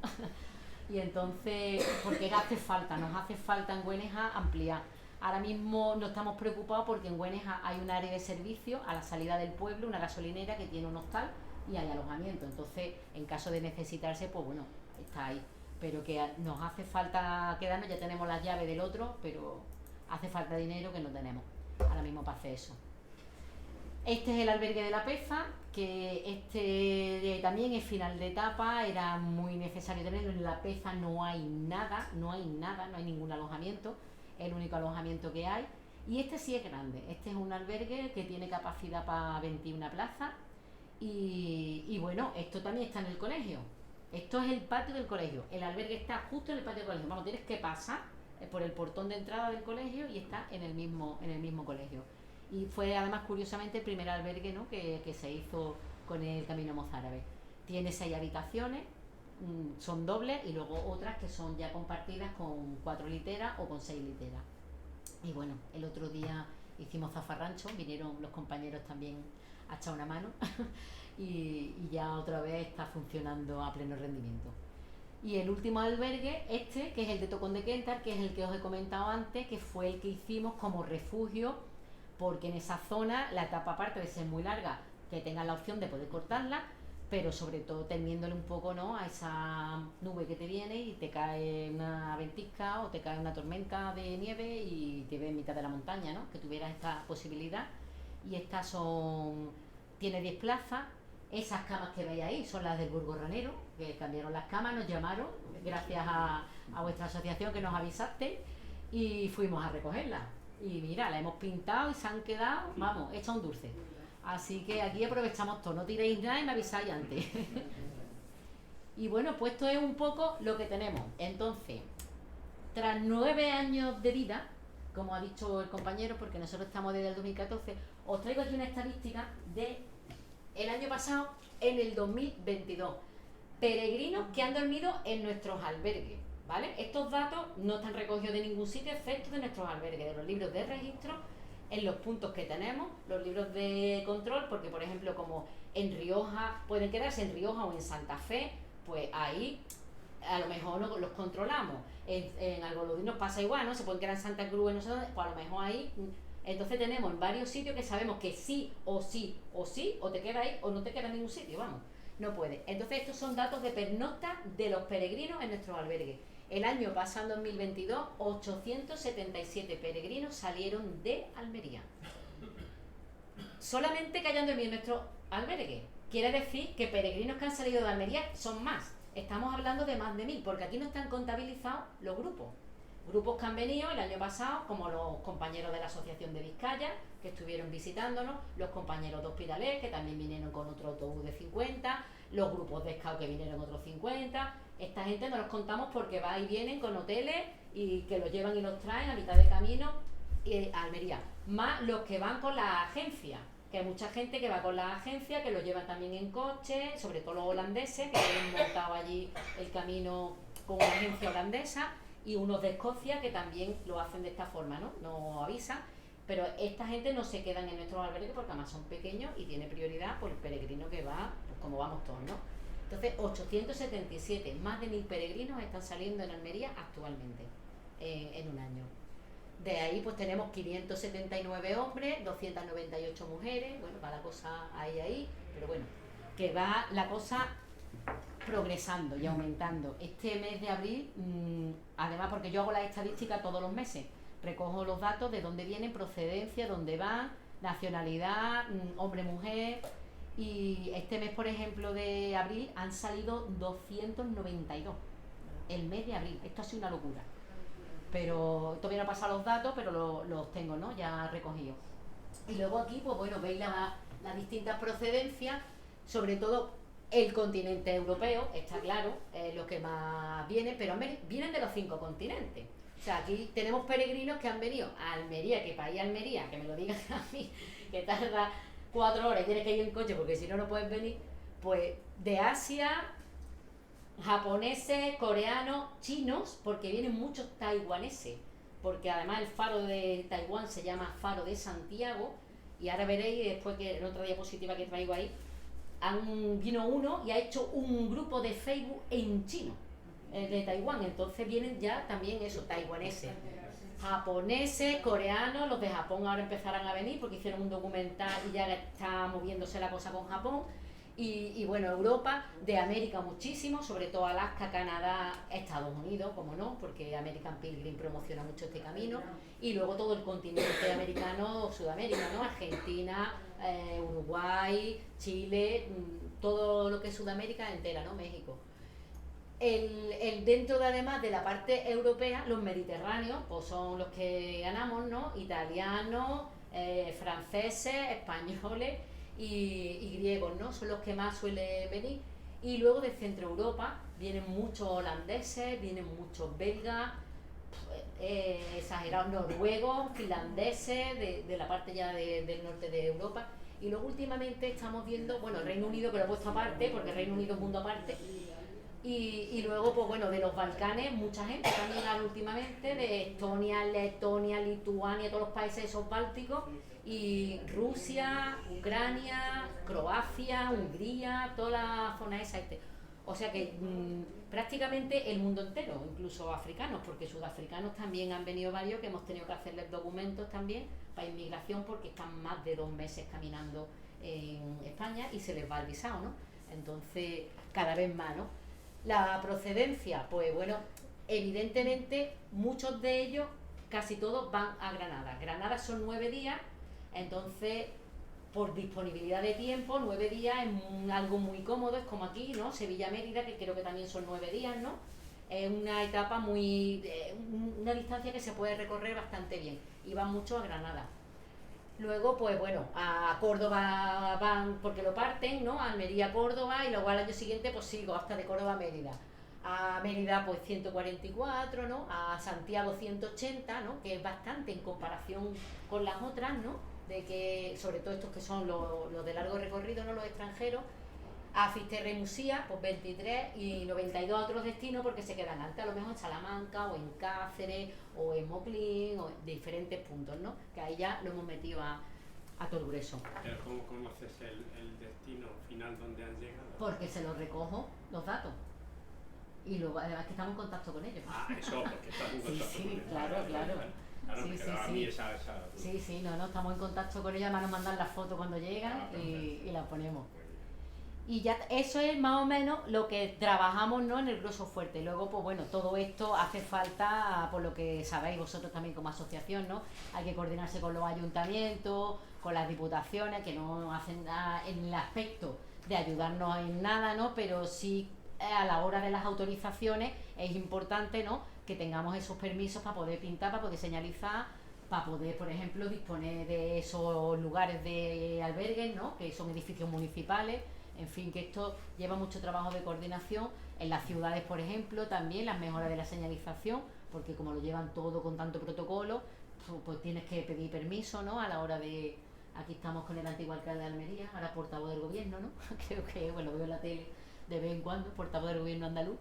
Y entonces, porque nos hace falta en Güeneja ampliar. Ahora mismo no estamos preocupados porque en Güeneja hay un área de servicio a la salida del pueblo, una gasolinera que tiene un hostal y hay alojamiento. Entonces, en caso de necesitarse, pues bueno, está ahí. pero que nos hace falta quedarnos, ya tenemos las llaves del otro, pero hace falta dinero que no tenemos ahora mismo para hacer eso. Este es el albergue de la Peza, que también es final de etapa, era muy necesario tenerlo. En la Peza no hay nada, no hay ningún alojamiento, es el único alojamiento que hay. Y este sí es grande, este es un albergue que tiene capacidad para 21 plazas y bueno, esto también está en el colegio. Esto es el patio del colegio, el albergue está justo en el patio del colegio. Vamos, tienes que pasar por el portón de entrada del colegio y está en el mismo colegio. Y fue además curiosamente el primer albergue, ¿no?, que se hizo con el Camino Mozárabe. Tiene 6 habitaciones, son dobles, y luego otras que son ya compartidas con 4 literas o con 6 literas. Y bueno, el otro día hicimos zafarrancho, vinieron los compañeros también a echar una mano y ya otra vez está funcionando a pleno rendimiento. Y el último albergue, que es el de Tocón de Quentar, que es el que os he comentado antes, que fue el que hicimos como refugio, porque en esa zona la etapa, aparte de ser muy larga, que tengas la opción de poder cortarla, pero sobre todo teniéndole un poco, ¿no?, a esa nube que te viene y te cae una ventisca o te cae una tormenta de nieve y te ves en mitad de la montaña, ¿no?, que tuvieras esta posibilidad. Y estas tiene 10 plazas. Esas camas que veis ahí son las del Burgorranero, que cambiaron las camas, nos llamaron, gracias a vuestra asociación que nos avisaste, y fuimos a recogerlas. Y mira, la hemos pintado y se han quedado, vamos, hecha un dulce. Así que aquí aprovechamos todo, no tiréis nada y me avisáis antes. Y bueno, pues esto es un poco lo que tenemos. Entonces, tras 9 años de vida, como ha dicho el compañero, porque nosotros estamos desde el 2014, os traigo aquí una estadística de el año pasado, en el 2022. Peregrinos que han dormido en nuestros albergues, ¿vale? Estos datos no están recogidos de ningún sitio excepto de nuestros albergues, de los libros de registro, en los puntos que tenemos, los libros de control, porque por ejemplo como en Rioja, pueden quedarse en Rioja o en Santa Fe, pues ahí a lo mejor no los controlamos. En Albolodín nos pasa igual, ¿no? Se pueden quedar en Santa Cruz, en nosotros, pues a lo mejor ahí. Entonces tenemos en varios sitios que sabemos que sí, o te queda ahí o no te queda en ningún sitio, vamos, no puede. Entonces estos son datos de pernocta de los peregrinos en nuestros albergues. El año pasado, en 2022, 877 peregrinos salieron de Almería. Solamente que hayan dormido en nuestro albergue. Quiere decir que peregrinos que han salido de Almería son más. Estamos hablando de más de 1000, porque aquí no están contabilizados los grupos. Grupos que han venido el año pasado, como los compañeros de la Asociación de Vizcaya, que estuvieron visitándonos, los compañeros de Hospitalet, que también vinieron con otro autobús de 50, los grupos de Scout que vinieron otros 50. Esta gente no los contamos porque va y vienen con hoteles y que los llevan y los traen a mitad de camino a Almería. Más los que van con la agencia, que hay mucha gente que va con la agencia, que los llevan también en coche, sobre todo los holandeses, que han montado allí el camino con una agencia holandesa, y unos de Escocia que también lo hacen de esta forma, ¿no? Nos avisan, pero esta gente no se quedan en nuestros albergues porque además son pequeños y tiene prioridad por el peregrino que va, pues como vamos todos, ¿no? Entonces, 877, más de 1000 peregrinos están saliendo en Almería actualmente, en un año. De ahí pues tenemos 579 hombres, 298 mujeres, bueno, va la cosa ahí, pero bueno, que va la cosa progresando y aumentando. Este mes de abril, además porque yo hago la estadística todos los meses, recojo los datos de dónde vienen, procedencia, dónde van, nacionalidad, hombre, mujer, y este mes, por ejemplo, de abril han salido 292, el mes de abril. Esto ha sido una locura, pero todavía no he pasado los datos, pero los tengo, ¿no?, ya recogidos. Y luego aquí, pues bueno, veis las distintas procedencias, sobre todo el continente europeo, está claro, los que más vienen, pero vienen de los 5 continentes. O sea, aquí tenemos peregrinos que han venido a Almería, que para ir a Almería, que me lo digan a mí, que tarda 4 horas y tienes que ir en coche porque si no, no puedes venir, pues de Asia, japoneses, coreanos, chinos, porque vienen muchos taiwaneses, porque además el faro de Taiwán se llama Faro de Santiago, y ahora veréis después que en otra diapositiva que traigo ahí, vino uno y ha hecho un grupo de Facebook en chino, de Taiwán. Entonces vienen ya también eso, taiwaneses, japoneses, coreanos. Los de Japón ahora empezarán a venir porque hicieron un documental y ya está moviéndose la cosa con Japón. Y bueno, Europa, de América muchísimo, sobre todo Alaska, Canadá, Estados Unidos, como no, porque American Pilgrim promociona mucho este camino, y luego todo el continente americano, Sudamérica, ¿no? Argentina, Uruguay, Chile, todo lo que es Sudamérica entera, ¿no? México. Dentro de, además de la parte europea, los mediterráneos pues son los que ganamos, ¿no? Italianos, franceses, españoles y griegos, ¿no? Son los que más suelen venir. Y luego de Centro Europa vienen muchos holandeses, vienen muchos belgas, exagerados noruegos, finlandeses, de la parte ya del norte de Europa. Y luego últimamente estamos viendo, bueno, el Reino Unido que lo he puesto aparte, porque el Reino Unido es mundo aparte. Y luego, pues bueno, de los Balcanes, mucha gente también habla últimamente, de Estonia, Letonia, Lituania, todos los países esos bálticos, y Rusia, Ucrania, Croacia, Hungría, toda la zona esa. O sea que prácticamente el mundo entero, incluso africanos, porque sudafricanos también han venido varios que hemos tenido que hacerles documentos también para inmigración porque están más de 2 meses caminando en España y se les va el visado, ¿no? Entonces, cada vez más, ¿no? La procedencia, pues bueno, evidentemente muchos de ellos, casi todos van a Granada. Granada son 9 días, entonces por disponibilidad de tiempo, 9 días es algo muy cómodo, es como aquí, ¿no? Sevilla-Mérida, que creo que también son 9 días, ¿no? Es una etapa muy, una distancia que se puede recorrer bastante bien y van mucho a Granada. Luego, pues bueno, a Córdoba van porque lo parten, ¿no? A Almería, Córdoba, y luego al año siguiente pues sigo hasta de Córdoba a Mérida. A Mérida pues 144, ¿no? A Santiago 180, ¿no? Que es bastante en comparación con las otras, ¿no? De que, sobre todo estos que son los de largo recorrido, ¿no? Los extranjeros. A Fisterra y Musía, pues 23 y 92 a otros destinos porque se quedan antes, a lo mejor en Salamanca o en Cáceres o en Moclín o en diferentes puntos, ¿no? Que ahí ya lo hemos metido a todo el grueso. ¿Pero cómo conoces el destino final donde han llegado? Porque se los recojo los datos. Y luego, además que estamos en contacto con ellos. Ah, eso, porque estás en contacto sí, con ellos. claro. Claro, Sí, me sí, quedaba a sí. mí esa Sí, no, estamos en contacto con ellos, además nos mandan las fotos cuando llegan y las ponemos. Y ya eso es más o menos lo que trabajamos, ¿no? En el grosso fuerte. Luego, pues bueno, todo esto hace falta, por lo que sabéis vosotros también como asociación, ¿no? Hay que coordinarse con los ayuntamientos, con las diputaciones, que no hacen nada en el aspecto de ayudarnos en nada, ¿no? Pero sí a la hora de las autorizaciones es importante, ¿no? Que tengamos esos permisos para poder pintar, para poder señalizar, para poder, por ejemplo, disponer de esos lugares de albergues, ¿no? Que son edificios municipales. En fin, que esto lleva mucho trabajo de coordinación en las ciudades, por ejemplo, también las mejoras de la señalización, porque como lo llevan todo con tanto protocolo, pues tienes que pedir permiso, ¿no? A la hora de... Aquí estamos con el antiguo alcalde de Almería, ahora portavoz del gobierno, ¿no? Creo que, bueno, lo veo en la tele de vez en cuando, portavoz del gobierno andaluz,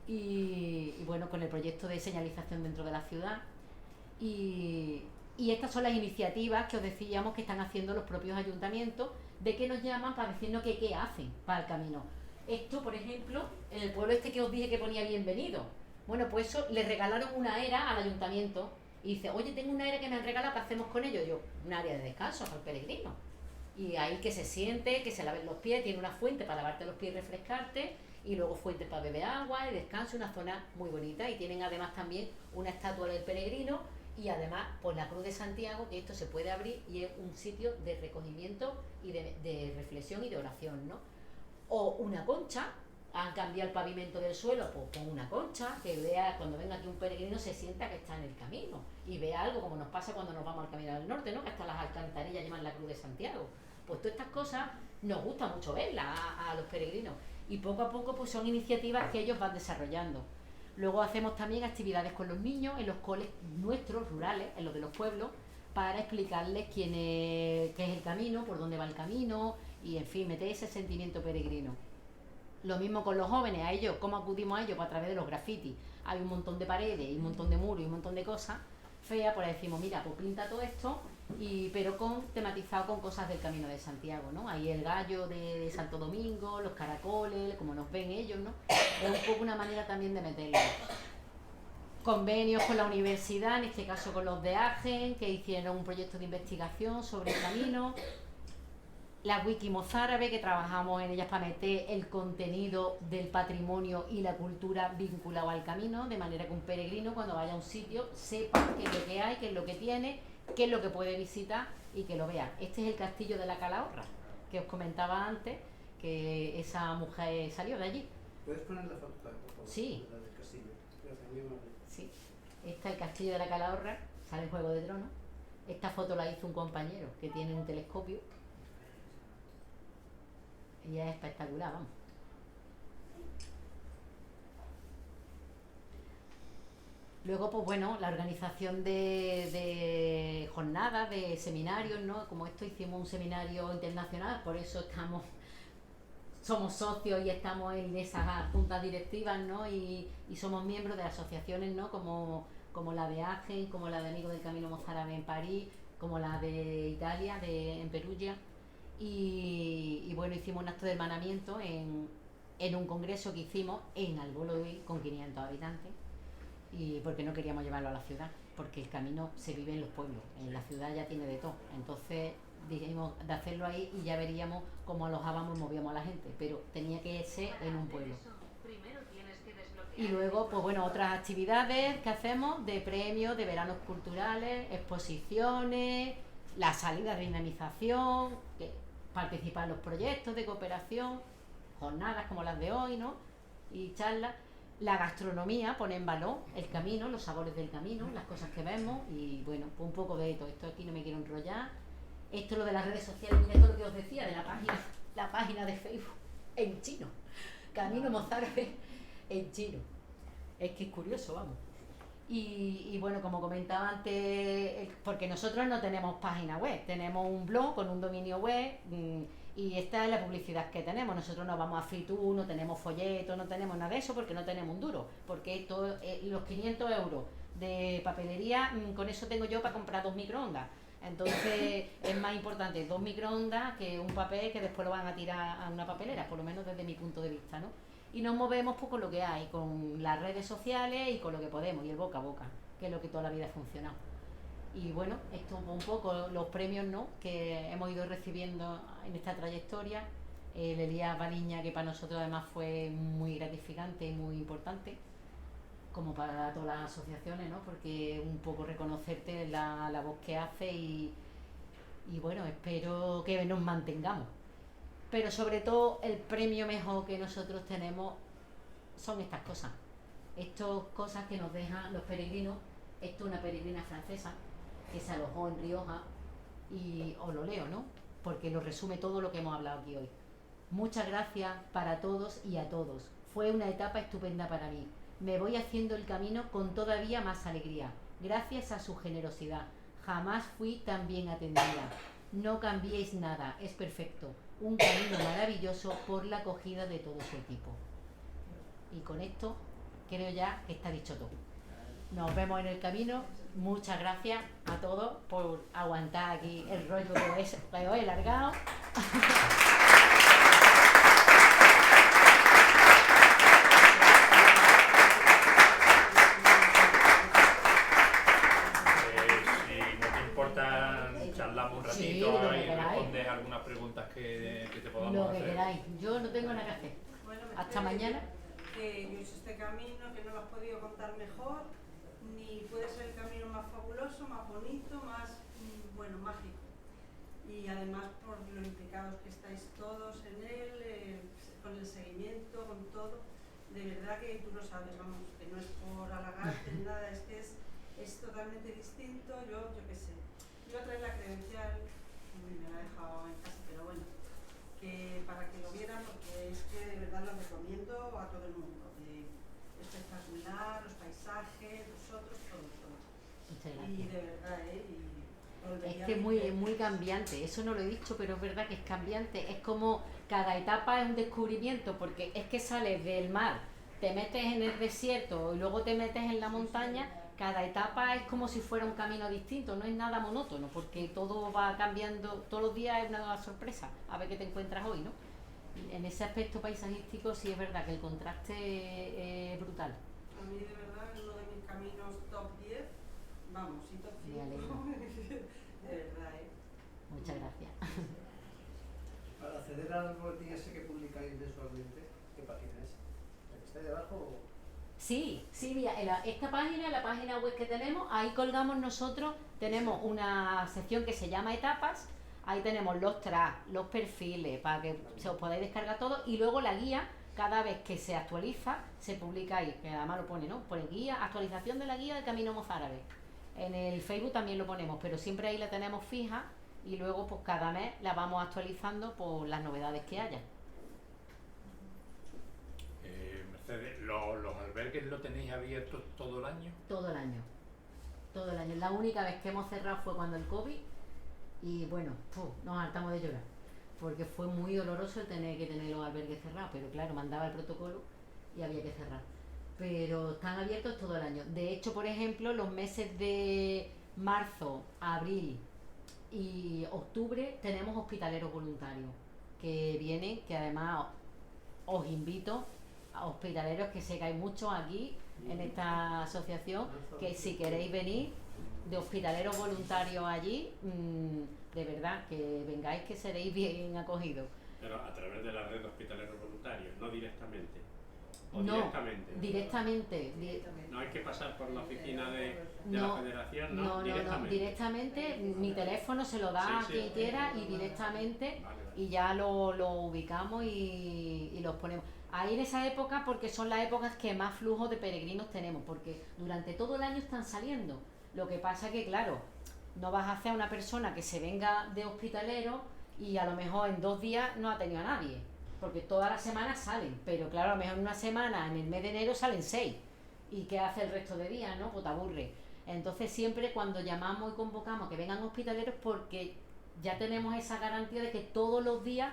y bueno, con el proyecto de señalización dentro de la ciudad. Y estas son las iniciativas que os decíamos que están haciendo los propios ayuntamientos, de que nos llaman para decirnos que qué hacen para el camino. Esto, por ejemplo, en el pueblo este que os dije que ponía bienvenido, bueno, pues eso, le regalaron una era al ayuntamiento y dice, oye, tengo una era que me han regalado, ¿qué hacemos con ello? Yo, un área de descanso para el peregrino. Y ahí que se siente, que se laven los pies, tiene una fuente para lavarte los pies y refrescarte, y luego fuentes para beber agua y descanso, una zona muy bonita. Y tienen además también una estatua del peregrino y además pues la Cruz de Santiago, que esto se puede abrir y es un sitio de recogimiento y de reflexión y de oración, ¿no? O una concha, han cambiado el pavimento del suelo, pues pon una concha, que vea, cuando venga aquí un peregrino se sienta que está en el camino y vea algo, como nos pasa cuando nos vamos al Camino del Norte, ¿no? Que hasta las alcantarillas llaman la Cruz de Santiago. Pues todas estas cosas nos gusta mucho verlas a los peregrinos y poco a poco pues son iniciativas que ellos van desarrollando. Luego hacemos también actividades con los niños en los coles nuestros, rurales, en los de los pueblos, para explicarles qué es el camino, por dónde va el camino y, en fin, meter ese sentimiento peregrino. Lo mismo con los jóvenes, a ellos, ¿cómo acudimos a ellos? Pues a través de los grafitis. Hay un montón de paredes, y un montón de muros y un montón de cosas feas, pues decimos, mira, pues pinta todo esto, pero tematizado con cosas del Camino de Santiago, ¿no? Ahí el gallo de Santo Domingo, los caracoles, como nos ven ellos, ¿no? Es un poco una manera también de meterlo. Convenios con la universidad, en este caso con los de Agen, que hicieron un proyecto de investigación sobre el camino. la wiki mozárabe, que trabajamos en ellas para meter el contenido del patrimonio y la cultura vinculado al camino, de manera que un peregrino cuando vaya a un sitio sepa qué es lo que hay, qué es lo que tiene, qué es lo que puede visitar y que lo vea. Este es el castillo de la Calahorra, que os comentaba antes, que esa mujer salió de allí. ¿Puedes poner la foto, por favor? Sí. La del castillo. Gracias, muy amable. Sí. Este es el castillo de la Calahorra, sale en Juego de Tronos. Esta foto la hizo un compañero que tiene un telescopio. Y es espectacular, vamos. Luego, pues bueno, la organización de jornadas, de seminarios, ¿no? Como esto hicimos un seminario internacional, por eso somos socios y estamos en esas juntas directivas, ¿no? Y somos miembros de asociaciones, ¿no? Como la de AGEN, como la de Amigos del Camino Mozárabe en París, como la de Italia, en Perugia. Y bueno, hicimos un acto de hermanamiento en un congreso que hicimos en Alboloy con 500 habitantes, y porque no queríamos llevarlo a la ciudad, porque el camino se vive en los pueblos, en la ciudad ya tiene de todo. Entonces dijimos de hacerlo ahí y ya veríamos cómo alojábamos y movíamos a la gente, pero tenía que ser en un pueblo. Y luego, pues bueno, otras actividades que hacemos de premios, de veranos culturales, exposiciones, la salida de dinamización, participar en los proyectos de cooperación, jornadas como las de hoy, ¿no? Y charlas. La gastronomía pone en valor el camino, los sabores del camino, las cosas que vemos y bueno, pues un poco de todo. Esto aquí no me quiero enrollar. Esto es lo de las redes sociales, mira esto lo que os decía de la página de Facebook en chino. Camino Mozárabe en chino. Es que es curioso, vamos. Y bueno, como comentaba antes, porque nosotros no tenemos página web, tenemos un blog con un dominio web y esta es la publicidad que tenemos. Nosotros no vamos a Fitur, no tenemos folletos, no tenemos nada de eso porque no tenemos un duro, porque los 500 euros de papelería, con eso tengo yo para comprar 2 microondas. Entonces es más importante 2 microondas que un papel que después lo van a tirar a una papelera, por lo menos desde mi punto de vista, ¿no? Y nos movemos pues con lo que hay, con las redes sociales y con lo que podemos, y el boca a boca, que es lo que toda la vida ha funcionado. Y bueno, esto un poco los premios, ¿no?, que hemos ido recibiendo en esta trayectoria. El Elías Baliña, que para nosotros además fue muy gratificante y muy importante, como para todas las asociaciones, ¿no?, porque un poco reconocerte la voz que hace y bueno, espero que nos mantengamos. Pero sobre todo el premio mejor que nosotros tenemos son estas cosas. Estas cosas que nos dejan los peregrinos. Esto es una peregrina francesa que se alojó en Rioja y os lo leo, ¿no?, porque lo resume todo lo que hemos hablado aquí hoy. Muchas gracias para todos y a todos. Fue una etapa estupenda para mí. Me voy haciendo el camino con todavía más alegría, gracias a su generosidad. Jamás fui tan bien atendida. No cambiéis nada, es perfecto. Un camino maravilloso por la acogida de todo su equipo. Y con esto creo ya que está dicho todo. Nos vemos en el camino. Muchas gracias a todos por aguantar aquí el rollo que os he alargado. Charlamos un ratito, sí, y respondes algunas preguntas que te podamos lo que hacer. queráis. Yo no tengo nada que hacer. Bueno, Hasta mañana. Que yo he hecho este camino, que no lo has podido contar mejor, ni puede ser el camino más fabuloso, más bonito, más, bueno, mágico. Y además por lo implicados que estáis todos en él, con el seguimiento, con todo. De verdad que tú lo sabes, vamos, que no es por halagarte ni nada, es que es totalmente distinto. Yo qué sé. Iba a traer la credencial, me la he dejado en casa, pero bueno, que para que lo vieran, porque es que de verdad lo recomiendo a todo el mundo. Espectacular, los paisajes, vosotros, todo. Muchas gracias. Y de verdad, es que es muy cambiante, eso no lo he dicho, pero es verdad que es cambiante. Es como cada etapa es un descubrimiento, porque es que sales del mar, te metes en el desierto y luego te metes en la montaña. Cada etapa es como si fuera un camino distinto, no es nada monótono, porque todo va cambiando, todos los días es una nueva sorpresa, a ver qué te encuentras hoy, ¿no? En ese aspecto paisajístico sí es verdad que el contraste es brutal. A mí de verdad es uno de mis caminos top 10, vamos, y top 5. Me alegro. De verdad, Muchas gracias. acceder al boletín ese que publicáis mensualmente, ¿qué página es? ¿La que está ahí debajo? Sí, mira, esta página, la página web que tenemos, ahí colgamos nosotros, tenemos una sección que se llama etapas, ahí tenemos los tracks, los perfiles, para que se os podáis descargar todo, y luego la guía, cada vez que se actualiza, se publica ahí, que además lo pone, ¿no? Pone guía, actualización de la guía del Camino Mozárabe. En el Facebook también lo ponemos, pero siempre ahí la tenemos fija, y luego pues cada mes la vamos actualizando por las novedades que haya. Mercedes, ¿los albergues lo tenéis abiertos todo el año? Todo el año. Todo el año. La única vez que hemos cerrado fue cuando el COVID y bueno, nos hartamos de llorar. Porque fue muy doloroso el tener que tener los albergues cerrados, pero claro, mandaba el protocolo y había que cerrar. Pero están abiertos todo el año. De hecho, por ejemplo, los meses de marzo, abril y octubre tenemos hospitaleros voluntarios que vienen, que además os invito a hospitaleros, que sé que hay muchos aquí en esta asociación, que si queréis venir de hospitaleros voluntarios allí, de verdad, que vengáis, que seréis bien acogidos. Pero a través de la red de hospitaleros voluntarios, no directamente. ¿O No, directamente? directamente. No hay que pasar por la oficina de No, la federación, no, directamente, mi teléfono se lo da a quien quiera y directamente, Vale. y ya lo ubicamos y los ponemos. Ahí en esa época, porque son las épocas que más flujo de peregrinos tenemos, porque durante todo el año están saliendo. Lo que pasa que, claro, no vas a hacer a una persona que se venga de hospitalero y a lo mejor en 2 días no ha tenido a nadie, porque todas las semanas salen, pero claro, a lo mejor en una semana, en el mes de enero, salen 6. ¿Y qué hace el resto de días, no? Pues te aburre. Entonces siempre cuando llamamos y convocamos que vengan hospitaleros, porque ya tenemos esa garantía de que todos los días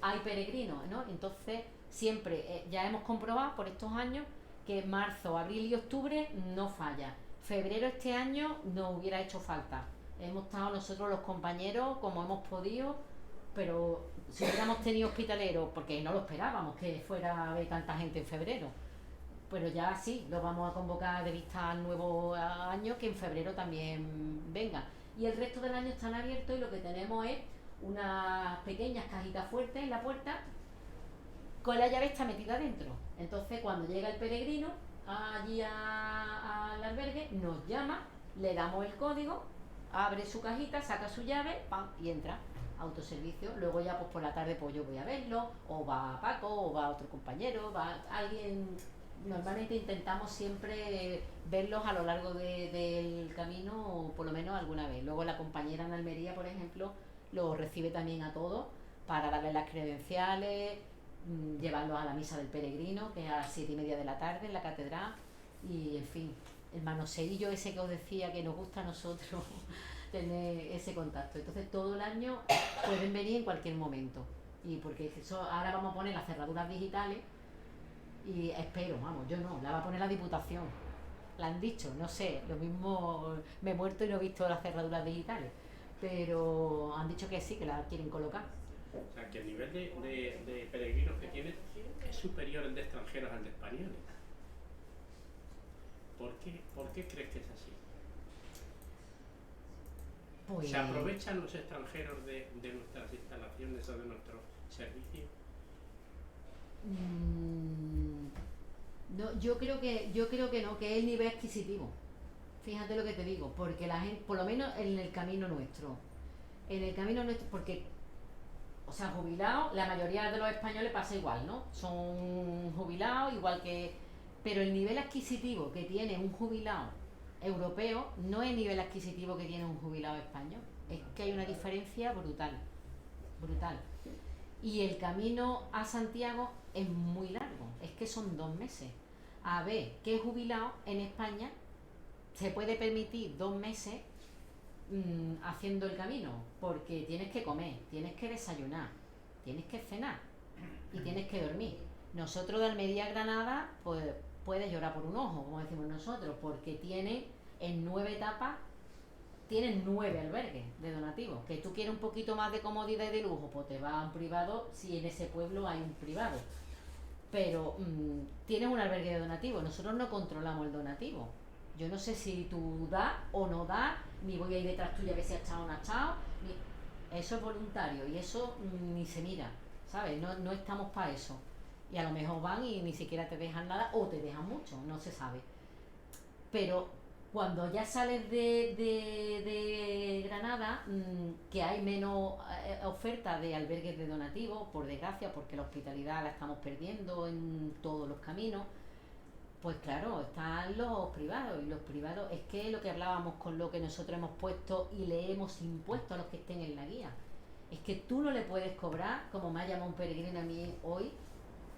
hay peregrinos, ¿no? Entonces siempre, ya hemos comprobado por estos años que marzo, abril y octubre no falla. Febrero este año nos hubiera hecho falta. Hemos estado nosotros los compañeros como hemos podido, pero si hubiéramos tenido hospitaleros, porque no lo esperábamos que fuera a haber tanta gente en febrero, pero ya sí, lo vamos a convocar de vista al nuevo año, que en febrero también venga. Y el resto del año están abiertos y lo que tenemos es unas pequeñas cajitas fuertes en la puerta con la llave está metida dentro. Entonces cuando llega el peregrino allí al albergue, nos llama, le damos el código, abre su cajita, saca su llave, ¡pam!, y entra. Autoservicio. Luego ya pues por la tarde pues yo voy a verlo, o va Paco, o va otro compañero, va alguien. Normalmente intentamos siempre verlos a lo largo del camino, por lo menos alguna vez. Luego la compañera en Almería, por ejemplo, los recibe también a todos para darles las credenciales, llevarlos a la misa del peregrino, que es a las 7:30 de la tarde en la catedral, y en fin, el manoseillo ese que os decía que nos gusta a nosotros tener ese contacto. Entonces todo el año pueden venir en cualquier momento, y porque eso, ahora vamos a poner las cerraduras digitales, y espero, vamos, yo no, la va a poner la Diputación, la han dicho, no sé, lo mismo me he muerto y no he visto las cerraduras digitales, pero han dicho que sí, que la quieren colocar. O sea, que el nivel de peregrinos que tiene es superior el de extranjeros al de españoles. ¿Por qué crees que es así? Pues, ¿Se aprovechan los extranjeros de nuestras instalaciones o de nuestros servicios? No, yo creo que no, que es el nivel adquisitivo. Fíjate lo que te digo, porque la gente, por lo menos en el camino nuestro, porque, o sea, jubilados, la mayoría de los españoles pasa igual, ¿no? Son jubilados, igual que, pero el nivel adquisitivo que tiene un jubilado europeo no es el nivel adquisitivo que tiene un jubilado español. Es que hay una diferencia brutal, brutal. Y el camino a Santiago es muy largo, es que son 2 meses. A ver, ¿qué jubilado en España se puede permitir 2 meses haciendo el camino? Porque tienes que comer, tienes que desayunar, tienes que cenar y tienes que dormir. Nosotros de Almería a Granada, pues puedes llorar por un ojo, como decimos nosotros, porque tiene en 9 etapas, tienen 9 albergues de donativos. Que tú quieres un poquito más de comodidad y de lujo, pues te vas a un privado, si en ese pueblo hay un privado. Pero tienes un albergue de donativos, nosotros no controlamos el donativo. Yo no sé si tú das o no das, ni voy a ir detrás tuya a ver si has echado o no has echado, eso es voluntario y eso ni se mira. ¿sabes? No estamos para eso. Y a lo mejor van y ni siquiera te dejan nada o te dejan mucho, no se sabe. Pero cuando ya sales de Granada, que hay menos oferta de albergues de donativos, por desgracia, porque la hospitalidad la estamos perdiendo en todos los caminos, pues claro, están los privados, y los privados es que lo que hablábamos con lo que nosotros hemos puesto y le hemos impuesto a los que estén en la guía, es que tú no le puedes cobrar, como me ha llamado un peregrino a mí hoy,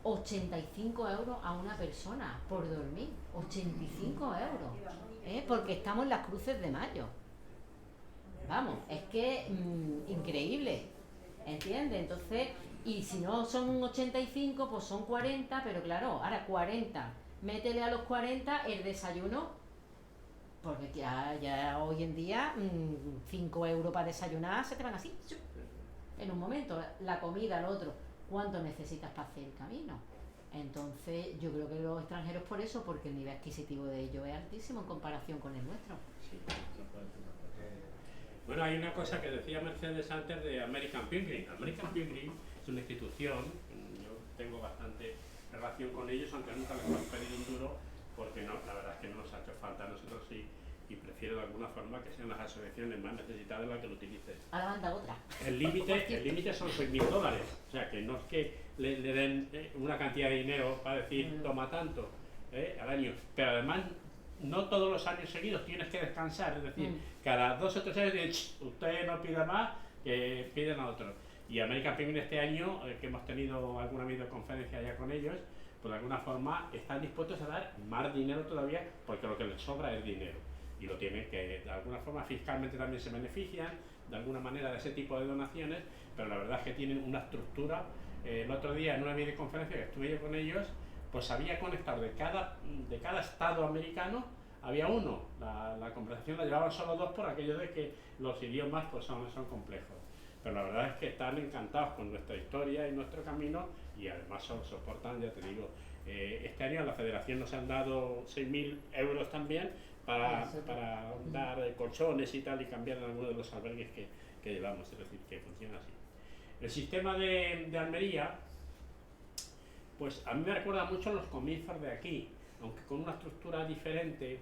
85 euros a una persona por dormir, 85 euros, porque estamos en las cruces de mayo. Vamos, es que increíble, ¿entiendes? Entonces, y si no son 85, pues son 40, pero claro, ahora 40, métele a los 40 el desayuno, porque ya hoy en día 5 euros para desayunar se te van así, en un momento, la comida, lo otro. ¿Cuánto necesitas para hacer el camino? Entonces, yo creo que los extranjeros por eso, porque el nivel adquisitivo de ellos es altísimo en comparación con el nuestro. Sí, bueno, hay una cosa que decía Mercedes antes de American Pilgrim. American Pilgrim es una institución, yo tengo bastante relación con ellos, aunque nunca les hemos pedido un duro, porque no, la verdad es que no nos ha hecho falta a nosotros sí, y prefiero de alguna forma que sean las asociaciones más necesitadas las que lo utilicen. Ahora manda otra. El límite son $6.000, o sea que no es que le den una cantidad de dinero para decir toma tanto al año, pero además no todos los años seguidos tienes que descansar, es decir, cada 2 o 3 años usted no pida más, que piden a otros. Y American Pilgrim este año, que hemos tenido alguna videoconferencia ya con ellos, pues de alguna forma están dispuestos a dar más dinero todavía, porque lo que les sobra es dinero. Y lo tienen que, de alguna forma, fiscalmente también se benefician, de alguna manera, de ese tipo de donaciones, pero la verdad es que tienen una estructura. El otro día, en una videoconferencia que estuve yo con ellos, pues había conectado de cada estado americano, había uno. La conversación la llevaban solo 2 por aquello de que los idiomas pues son complejos. Pero la verdad es que están encantados con nuestra historia y nuestro camino, y además soportan, ya te digo, este año a la federación nos han dado 6.000 euros también, para dar colchones y tal, y cambiar en algunos de los albergues que llevamos, es decir, que funciona así. El sistema de Almería, pues a mí me recuerda mucho a los comienzos de aquí, aunque con una estructura diferente,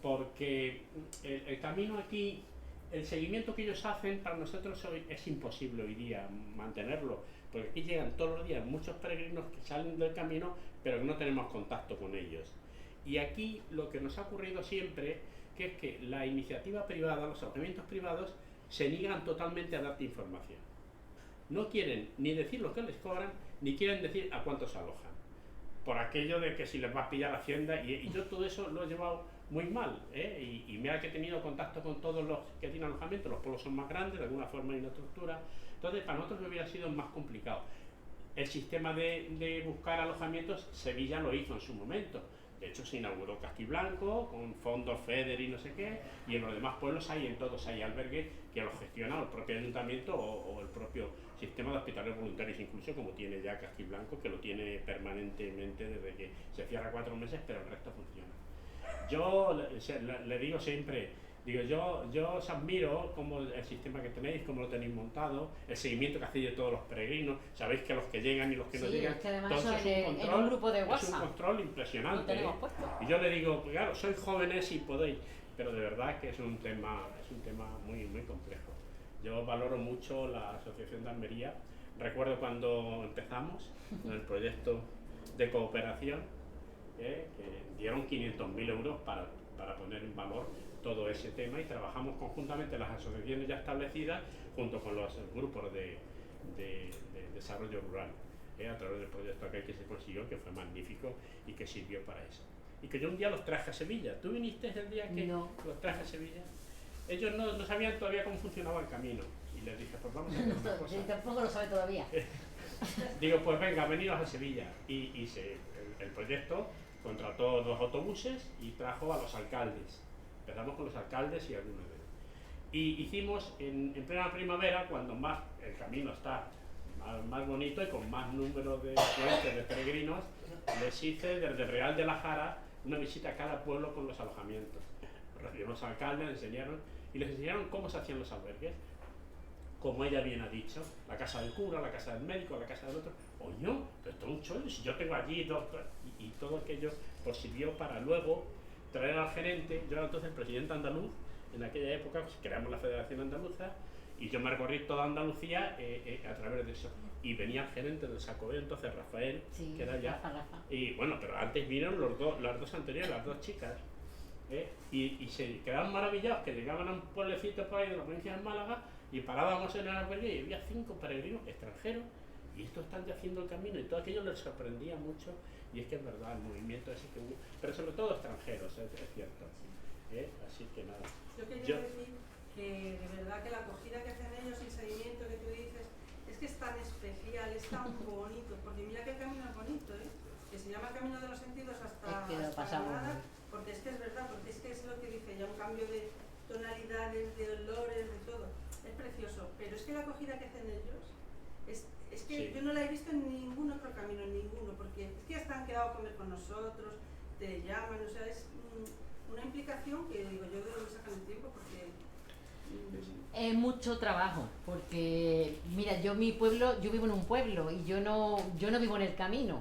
porque el camino aquí, el seguimiento que ellos hacen, para nosotros hoy es imposible hoy día mantenerlo, porque aquí llegan todos los días muchos peregrinos que salen del camino, pero que no tenemos contacto con ellos. Y aquí lo que nos ha ocurrido siempre, que es que la iniciativa privada, los alojamientos privados, se niegan totalmente a darte información. No quieren ni decir lo que les cobran, ni quieren decir a cuántos alojan. Por aquello de que si les va a pillar Hacienda, y yo todo eso lo he llevado muy mal, y mira que he tenido contacto con todos los que tienen alojamiento, los pueblos son más grandes, de alguna forma hay una estructura, entonces para nosotros hubiera sido más complicado. El sistema de buscar alojamientos, Sevilla lo hizo en su momento. De hecho, se inauguró Castiblanco con fondos FEDER y no sé qué, y en los demás pueblos en todos hay albergues que los gestiona el propio ayuntamiento o el propio sistema de hospitales voluntarios, incluso como tiene ya Castiblanco, que lo tiene permanentemente desde que se cierra 4 meses, pero el resto funciona. Yo le digo siempre, yo os admiro como el sistema que tenéis, cómo lo tenéis montado, el seguimiento que hacéis de todos los peregrinos, sabéis que los que llegan y los que no llegan, es que además entonces en un grupo de WhatsApp, es un control impresionante. lo tenemos puesto. Y yo le digo, claro, sois jóvenes y podéis, pero de verdad que es un tema muy, muy complejo. Yo valoro mucho la Asociación de Almería. Recuerdo cuando empezamos con el proyecto de cooperación, que dieron 500.000 euros para poner en valor todo ese tema, y trabajamos conjuntamente las asociaciones ya establecidas junto con los grupos de desarrollo rural, a través del proyecto aquel que se consiguió, que fue magnífico y que sirvió para eso. Y que yo un día los traje a Sevilla. ¿Tú viniste el día que no. los traje a Sevilla? Ellos no sabían todavía cómo funcionaba el camino, y les dije, pues vamos a hacer una cosa. Tampoco lo sabe todavía. Digo, pues venga, venidos a Sevilla. Y el proyecto contrató 2 autobuses y trajo a los alcaldes. Empezamos con los alcaldes y algunos de ellos. Y hicimos en plena primavera, cuando más el camino está más bonito y con más número de peregrinos, les hice desde Real de la Jara una visita a cada pueblo con los alojamientos. Recibieron los alcaldes, les enseñaron cómo se hacían los albergues, como ella bien ha dicho, la casa del cura, la casa del médico, la casa del otro. Coño, esto es un chollo, si yo tengo allí dos, y todo aquello pues sirvió para luego traer al gerente. Yo era entonces el presidente andaluz, en aquella época pues, creamos la Federación Andaluza, y yo me recorrí toda Andalucía a través de eso. Y venía el gerente del Sacobeo, entonces Rafael, Sí, que era ya. Rafa. Y bueno, pero antes vinieron las dos anteriores, las dos chicas. Y se quedaban maravillados que llegaban a un pueblecito por ahí de la provincia de Málaga y parábamos en el albergue y había 5 peregrinos extranjeros y estos están ya haciendo el camino, y todo aquello les sorprendía mucho. Y es que es verdad, el movimiento ese que hubo, pero sobre todo extranjeros, es cierto. Así que nada. Yo quería decir que de verdad que la acogida que hacen ellos y el seguimiento que tú dices es que es tan especial, es tan bonito, porque mira que el camino es bonito, que se llama Camino de los Sentidos hasta Granada, porque es que es verdad, porque es que es lo que dice, ya un cambio de tonalidades, de olores, de todo, es precioso, pero es que la acogida que hacen ellos es que Sí. yo no la he visto en ningún otro camino, en ninguno, porque es que hasta han quedado a comer con nosotros, te llaman, o sea, es una implicación que digo yo de dónde sacan el tiempo, porque Es mucho trabajo, porque mira, yo vivo en un pueblo y yo no vivo en el camino.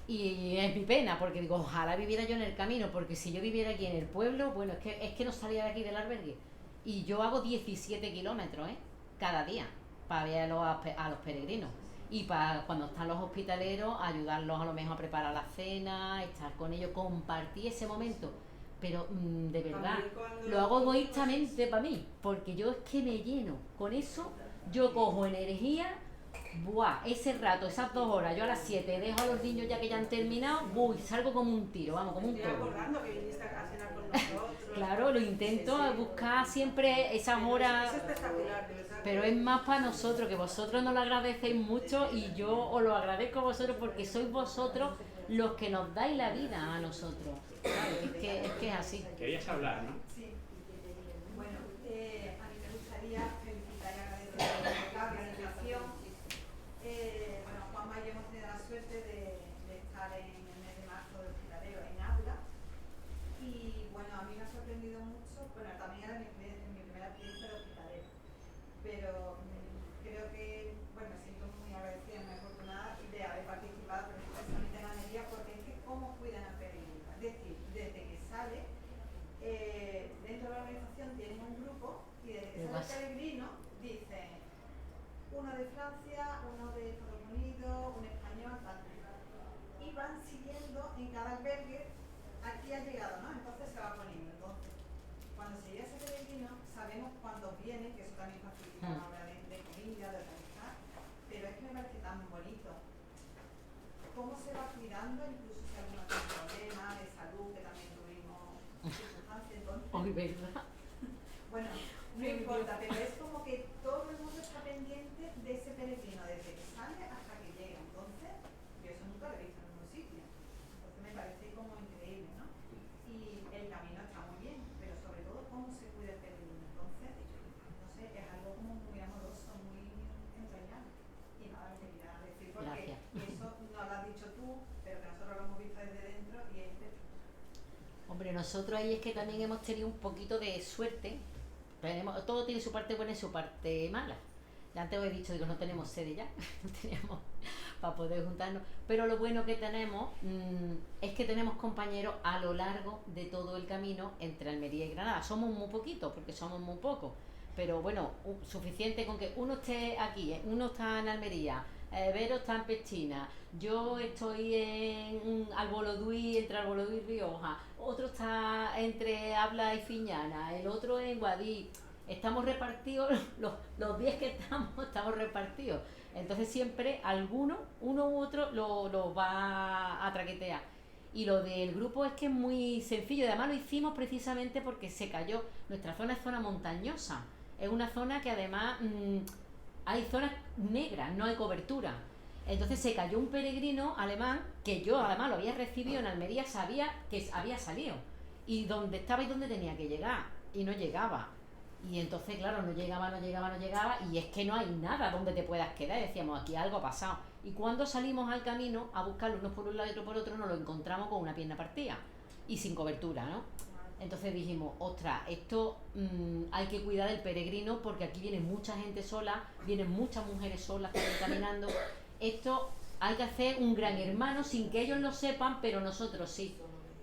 Y es mi pena, porque digo, ojalá viviera yo en el camino, porque si yo viviera aquí en el pueblo, bueno, es que no salía de aquí del albergue. Y yo hago 17 kilómetros, cada día, para ver a los peregrinos. Y para cuando están los hospitaleros, ayudarlos a lo mejor a preparar la cena, estar con ellos, compartir ese momento. Pero de verdad, lo hago egoístamente para mí, porque yo es que me lleno. Con eso yo cojo energía, ese rato, esas 2 horas, yo a las 7 dejo a los niños ya que ya han terminado, salgo como un tiro, vamos, como un estoy toro. acordando que viniste a cenar con nosotros. Claro, lo intento buscar siempre esas horas, Es espectacular, de verdad. pero es más para nosotros, que vosotros nos lo agradecéis mucho y yo os lo agradezco a vosotros porque sois vosotros los que nos dais la vida a nosotros. ¿Sabes? Es que es así. Querías hablar, ¿no? Sí. Bueno, a mí me gustaría felicitar y agradecer la organización. Bueno, Juanma y yo hemos tenido la suerte de estar en el mes de marzo del hospitalario en Ávila. Y bueno, a mí me ha sorprendido mucho, bueno, también era mi primera experiencia de hospitalero. Pero creo que, bueno, me siento muy agradecida, muy afortunada de haber participado precisamente en Almería, porque es que cómo cuidan al peregrino. Es decir, desde que sale, dentro de la organización tienen un grupo y desde que sale el peregrino dicen uno de Francia, uno de Estados Unidos, un español, tal. Y van siguiendo en cada albergue, aquí ha llegado, ¿no? Entonces se va poniendo. Entonces, cuando se llega ese peregrino, sabemos cuántos vienen, que eso también facilita a la hora de comida, de organizar, pero es que me parece tan bonito. Cómo se va cuidando, incluso si alguno tiene problemas de salud, que también tuvimos circunstancias, entonces. Hoy, ¿verdad? Bueno, no importa, pero es como que todo el mundo está pendiente de ese peregrino, desde que sale hasta que llega. Entonces, yo eso nunca lo he visto en ningún sitio. Entonces me parece como increíble, ¿no? Y el camino está muy bien, pero sobre todo cómo se cuida el peregrino. Entonces, no sé, es algo como muy amoroso, muy entrañable. Y nada, lo quería decir porque eso no lo has dicho tú, pero que nosotros lo hemos visto desde dentro y es de... Hombre, nosotros ahí es que también hemos tenido un poquito de suerte. Todo tiene su parte buena y su parte mala. Ya antes os he dicho, digo, no tenemos sede ya, no teníamos para poder juntarnos. Pero lo bueno que tenemos es que tenemos compañeros a lo largo de todo el camino entre Almería y Granada. Somos muy poquitos, porque somos muy pocos. Pero bueno, suficiente con que uno esté aquí, uno está en Almería, Vero está en Pestina, yo estoy en Alboloduí, entre Alboloduí y Rioja, otro está entre Habla y Fiñana, el otro en Guadix. Estamos repartidos, los 10 que estamos repartidos. Entonces siempre uno u otro lo va a traquetear. Y lo del grupo es que es muy sencillo, además lo hicimos precisamente porque se cayó. Nuestra zona es zona montañosa, es una zona que además hay zonas negras, no hay cobertura. Entonces se cayó un peregrino alemán, que yo además lo había recibido en Almería, sabía que había salido, y donde estaba y donde tenía que llegar, y no llegaba. Y entonces, claro, no llegaba, y es que no hay nada donde te puedas quedar, y decíamos, aquí algo ha pasado. Y cuando salimos al camino a buscarlo unos por un lado y otro por otro, nos lo encontramos con una pierna partida, y sin cobertura, ¿no? Entonces dijimos, ostras, esto hay que cuidar del peregrino porque aquí viene mucha gente sola, vienen muchas mujeres solas que están caminando. Esto hay que hacer un gran hermano sin que ellos lo sepan, pero nosotros sí.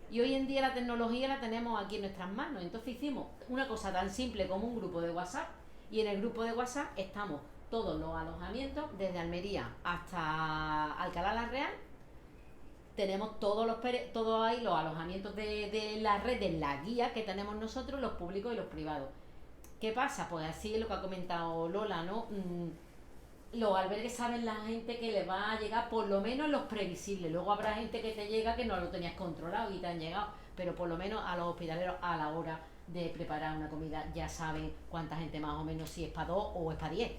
Y hoy en día la tecnología la tenemos aquí en nuestras manos. Entonces hicimos una cosa tan simple como un grupo de WhatsApp, y en el grupo de WhatsApp estamos todos los alojamientos, desde Almería hasta Alcalá la Real. Tenemos todos ahí los alojamientos de la red, de la guía que tenemos nosotros, los públicos y los privados. ¿Qué pasa? Pues así es lo que ha comentado Lola, ¿no? Los albergues saben la gente que les va a llegar, por lo menos los previsibles. Luego habrá gente que te llega que no lo tenías controlado y te han llegado, pero por lo menos a los hospitaleros a la hora de preparar una comida ya saben cuánta gente más o menos, si es para 2 o es para 10,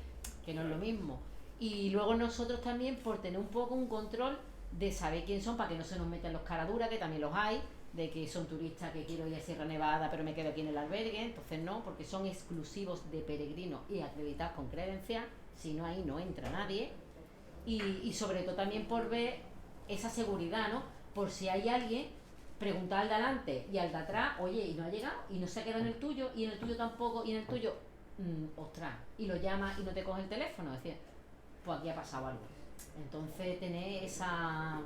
que no es lo mismo. Y luego nosotros también, por tener un poco un control de saber quién son, para que no se nos metan los caraduras, que también los hay, de que son turistas que quiero ir a Sierra Nevada pero me quedo aquí en el albergue. Entonces no, porque son exclusivos de peregrinos y acreditados con credencial. Si no, ahí no entra nadie. Y sobre todo también por ver esa seguridad, ¿no? Por si hay alguien, preguntar al de adelante y al de atrás, oye, y no ha llegado, y no se ha quedado en el tuyo, y en el tuyo tampoco, y en el tuyo, ostras, y lo llama y no te coge el teléfono, es decir, pues aquí ha pasado algo. Entonces tener esa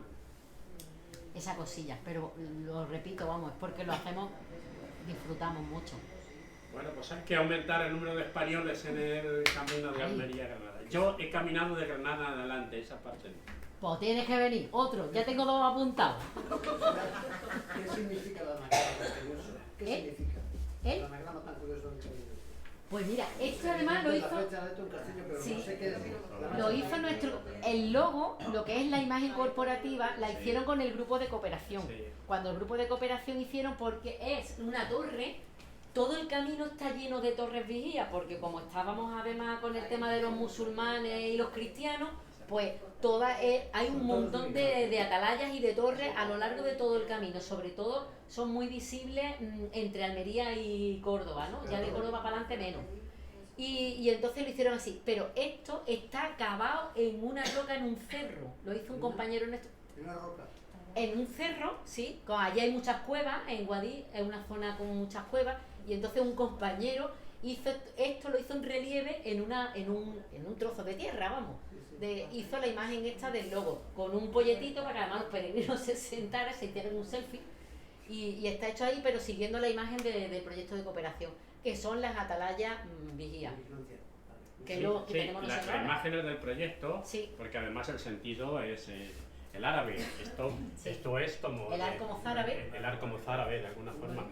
cosilla, pero lo repito, vamos, es porque lo hacemos, disfrutamos mucho. Bueno, pues hay que aumentar el número de españoles en el camino de Almería a Granada. Yo he caminado de Granada adelante, esa parte no. Pues tienes que venir, otro, ya tengo 2 apuntados. ¿Qué significa la anagrama tan curioso? ¿Qué significa? ¿El? La anagrama tan curioso del camino. Pues mira, esto además lo hizo... Sí, no sé qué decir. Lo hizo el logo, lo que es la imagen corporativa, la hicieron con el grupo de cooperación. Sí. Cuando el grupo de cooperación hicieron, porque es una torre, todo el camino está lleno de torres vigías, porque como estábamos además con el tema de los musulmanes y los cristianos, pues hay un montón de atalayas y de torres a lo largo de todo el camino. Sobre todo son muy visibles entre Almería y Córdoba, ¿no? Ya de Córdoba para adelante menos. Y entonces lo hicieron así, pero esto está cavado en una roca, en un cerro. Lo hizo un compañero nuestro. ¿En una roca? En un cerro, sí, allí hay muchas cuevas, en Guadix es una zona con muchas cuevas, y entonces un compañero hizo esto, lo hizo en relieve en un trozo de tierra, vamos. Hizo la imagen esta del logo, con un polletito para que además los peregrinos se sentaran, se hicieran un selfie, y está hecho ahí, pero siguiendo la imagen del proyecto de cooperación, que son las atalayas vigías. Que tenemos nosotros. Las imágenes del proyecto, sí. Porque además el sentido es el árabe. Esto es como... El arco mozárabe. El arco mozárabe, de alguna forma.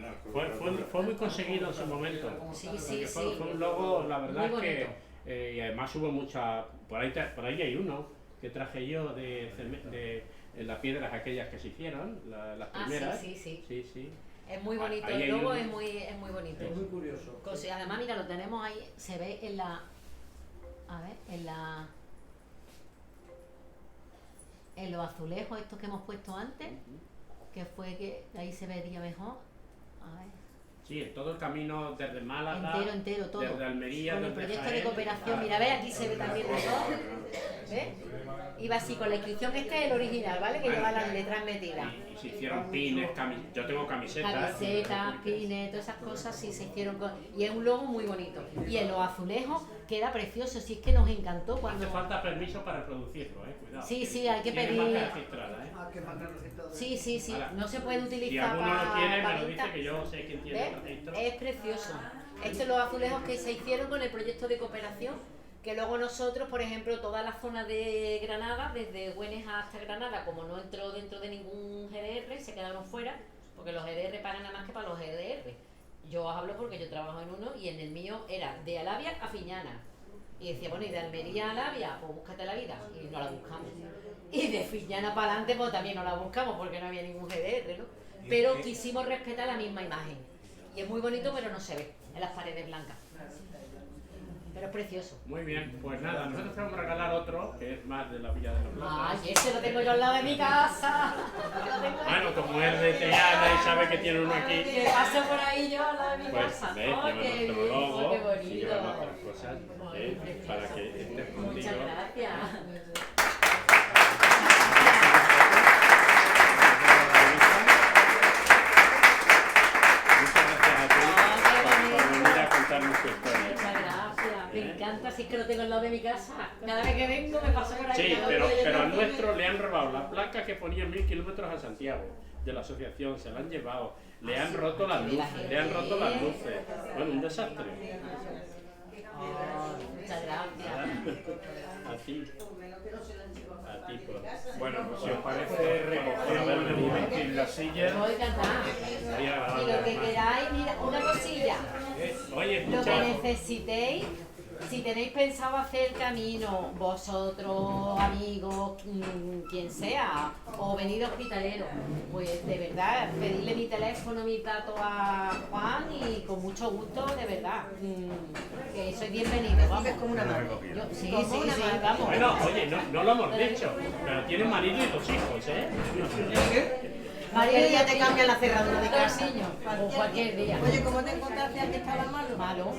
Fue muy conseguido en su momento. Sí. Fue un logo, la verdad muy es que... y además hubo mucha... Por ahí hay uno que traje yo de las piedras aquellas que se hicieron, las primeras. Sí. Es muy bonito, el logo es muy bonito. Es muy curioso. Además, mira, lo tenemos ahí, se ve en la... A ver, en los azulejos estos que hemos puesto antes, que fue que ahí se vería mejor. A ver. Sí, en todo el camino desde Málaga, entero, todo. desde Almería, con el desde proyecto Jaén, de cooperación, mira, ve, aquí se ve también mejor. ¿Ves? Iba así con la inscripción, este es el original, ¿vale? Que lleva las letras metidas. Y se hicieron pines, yo tengo camisetas. Camisetas, pines, todas esas cosas sí se hicieron y es un logo muy bonito. Y en los azulejos queda precioso, si es que nos encantó cuando... Hace falta permiso para producirlo, cuidado. Sí, hay que pedir... Sí, no se puede utilizar si alguno lo tiene, me lo dice, venta. que yo sé quién tiene el registro. Es precioso. Estos los azulejos que se hicieron con el proyecto de cooperación, que luego nosotros, por ejemplo, toda la zona de Granada, desde Güenes hasta Granada, como no entró dentro de ningún GDR, se quedaron fuera, porque los GDR pagan nada más que para los GDR. Yo os hablo porque yo trabajo en uno y en el mío era de Alavia a Fiñana. Y decía, bueno, y de Almería a Alavia, pues búscate la vida. Y no la buscamos. Y de Fiñana para adelante, pues también no la buscamos porque no había ningún GDR, ¿no? Pero quisimos respetar la misma imagen. Y es muy bonito, pero no se ve en las paredes blancas. Pero es precioso. Muy bien, pues nada, nosotros te vamos a regalar otro, que es más de la Villa de los Lozos. ¡Ay, ese lo tengo yo al lado de mi casa! Bueno, como es de Triana y sabe que tiene uno aquí, Que paso por ahí yo al lado de mi pues casa. ves, ¡Oh, lleva qué nuestro bien! logo ¡Oh, qué y bonito! lleva otras cosas, para que estés contigo. Muchas gracias. Muchas gracias. nuestro le han robado la placa que ponía 1000 kilómetros a Santiago de la asociación, se la han llevado, le han roto las luces, Bueno, un desastre. Muchas gracias. A ti. A ti, pues. Bueno, pues si os parece, recogemos el momento en la silla. Voy a cantar. Y lo que queráis, mira, una cosilla. Oye, Lo escucha. que necesitéis, si tenéis pensado hacer camino, vosotros, amigos, quien sea, o venid hospitalero, pues de verdad, pedirle mi teléfono, mi datos a Juan y con mucho gusto, de verdad, que sois bienvenidos, vamos. Como una madre. Yo, sí, vamos. Bueno, oye, no lo hemos dicho, pero tienes marido y 2 hijos, ¿eh? Marido ya te cambian la cerradura de casa. Niño, o cualquier día. Oye, ¿cómo te encontraste al que estaba malo? Malo.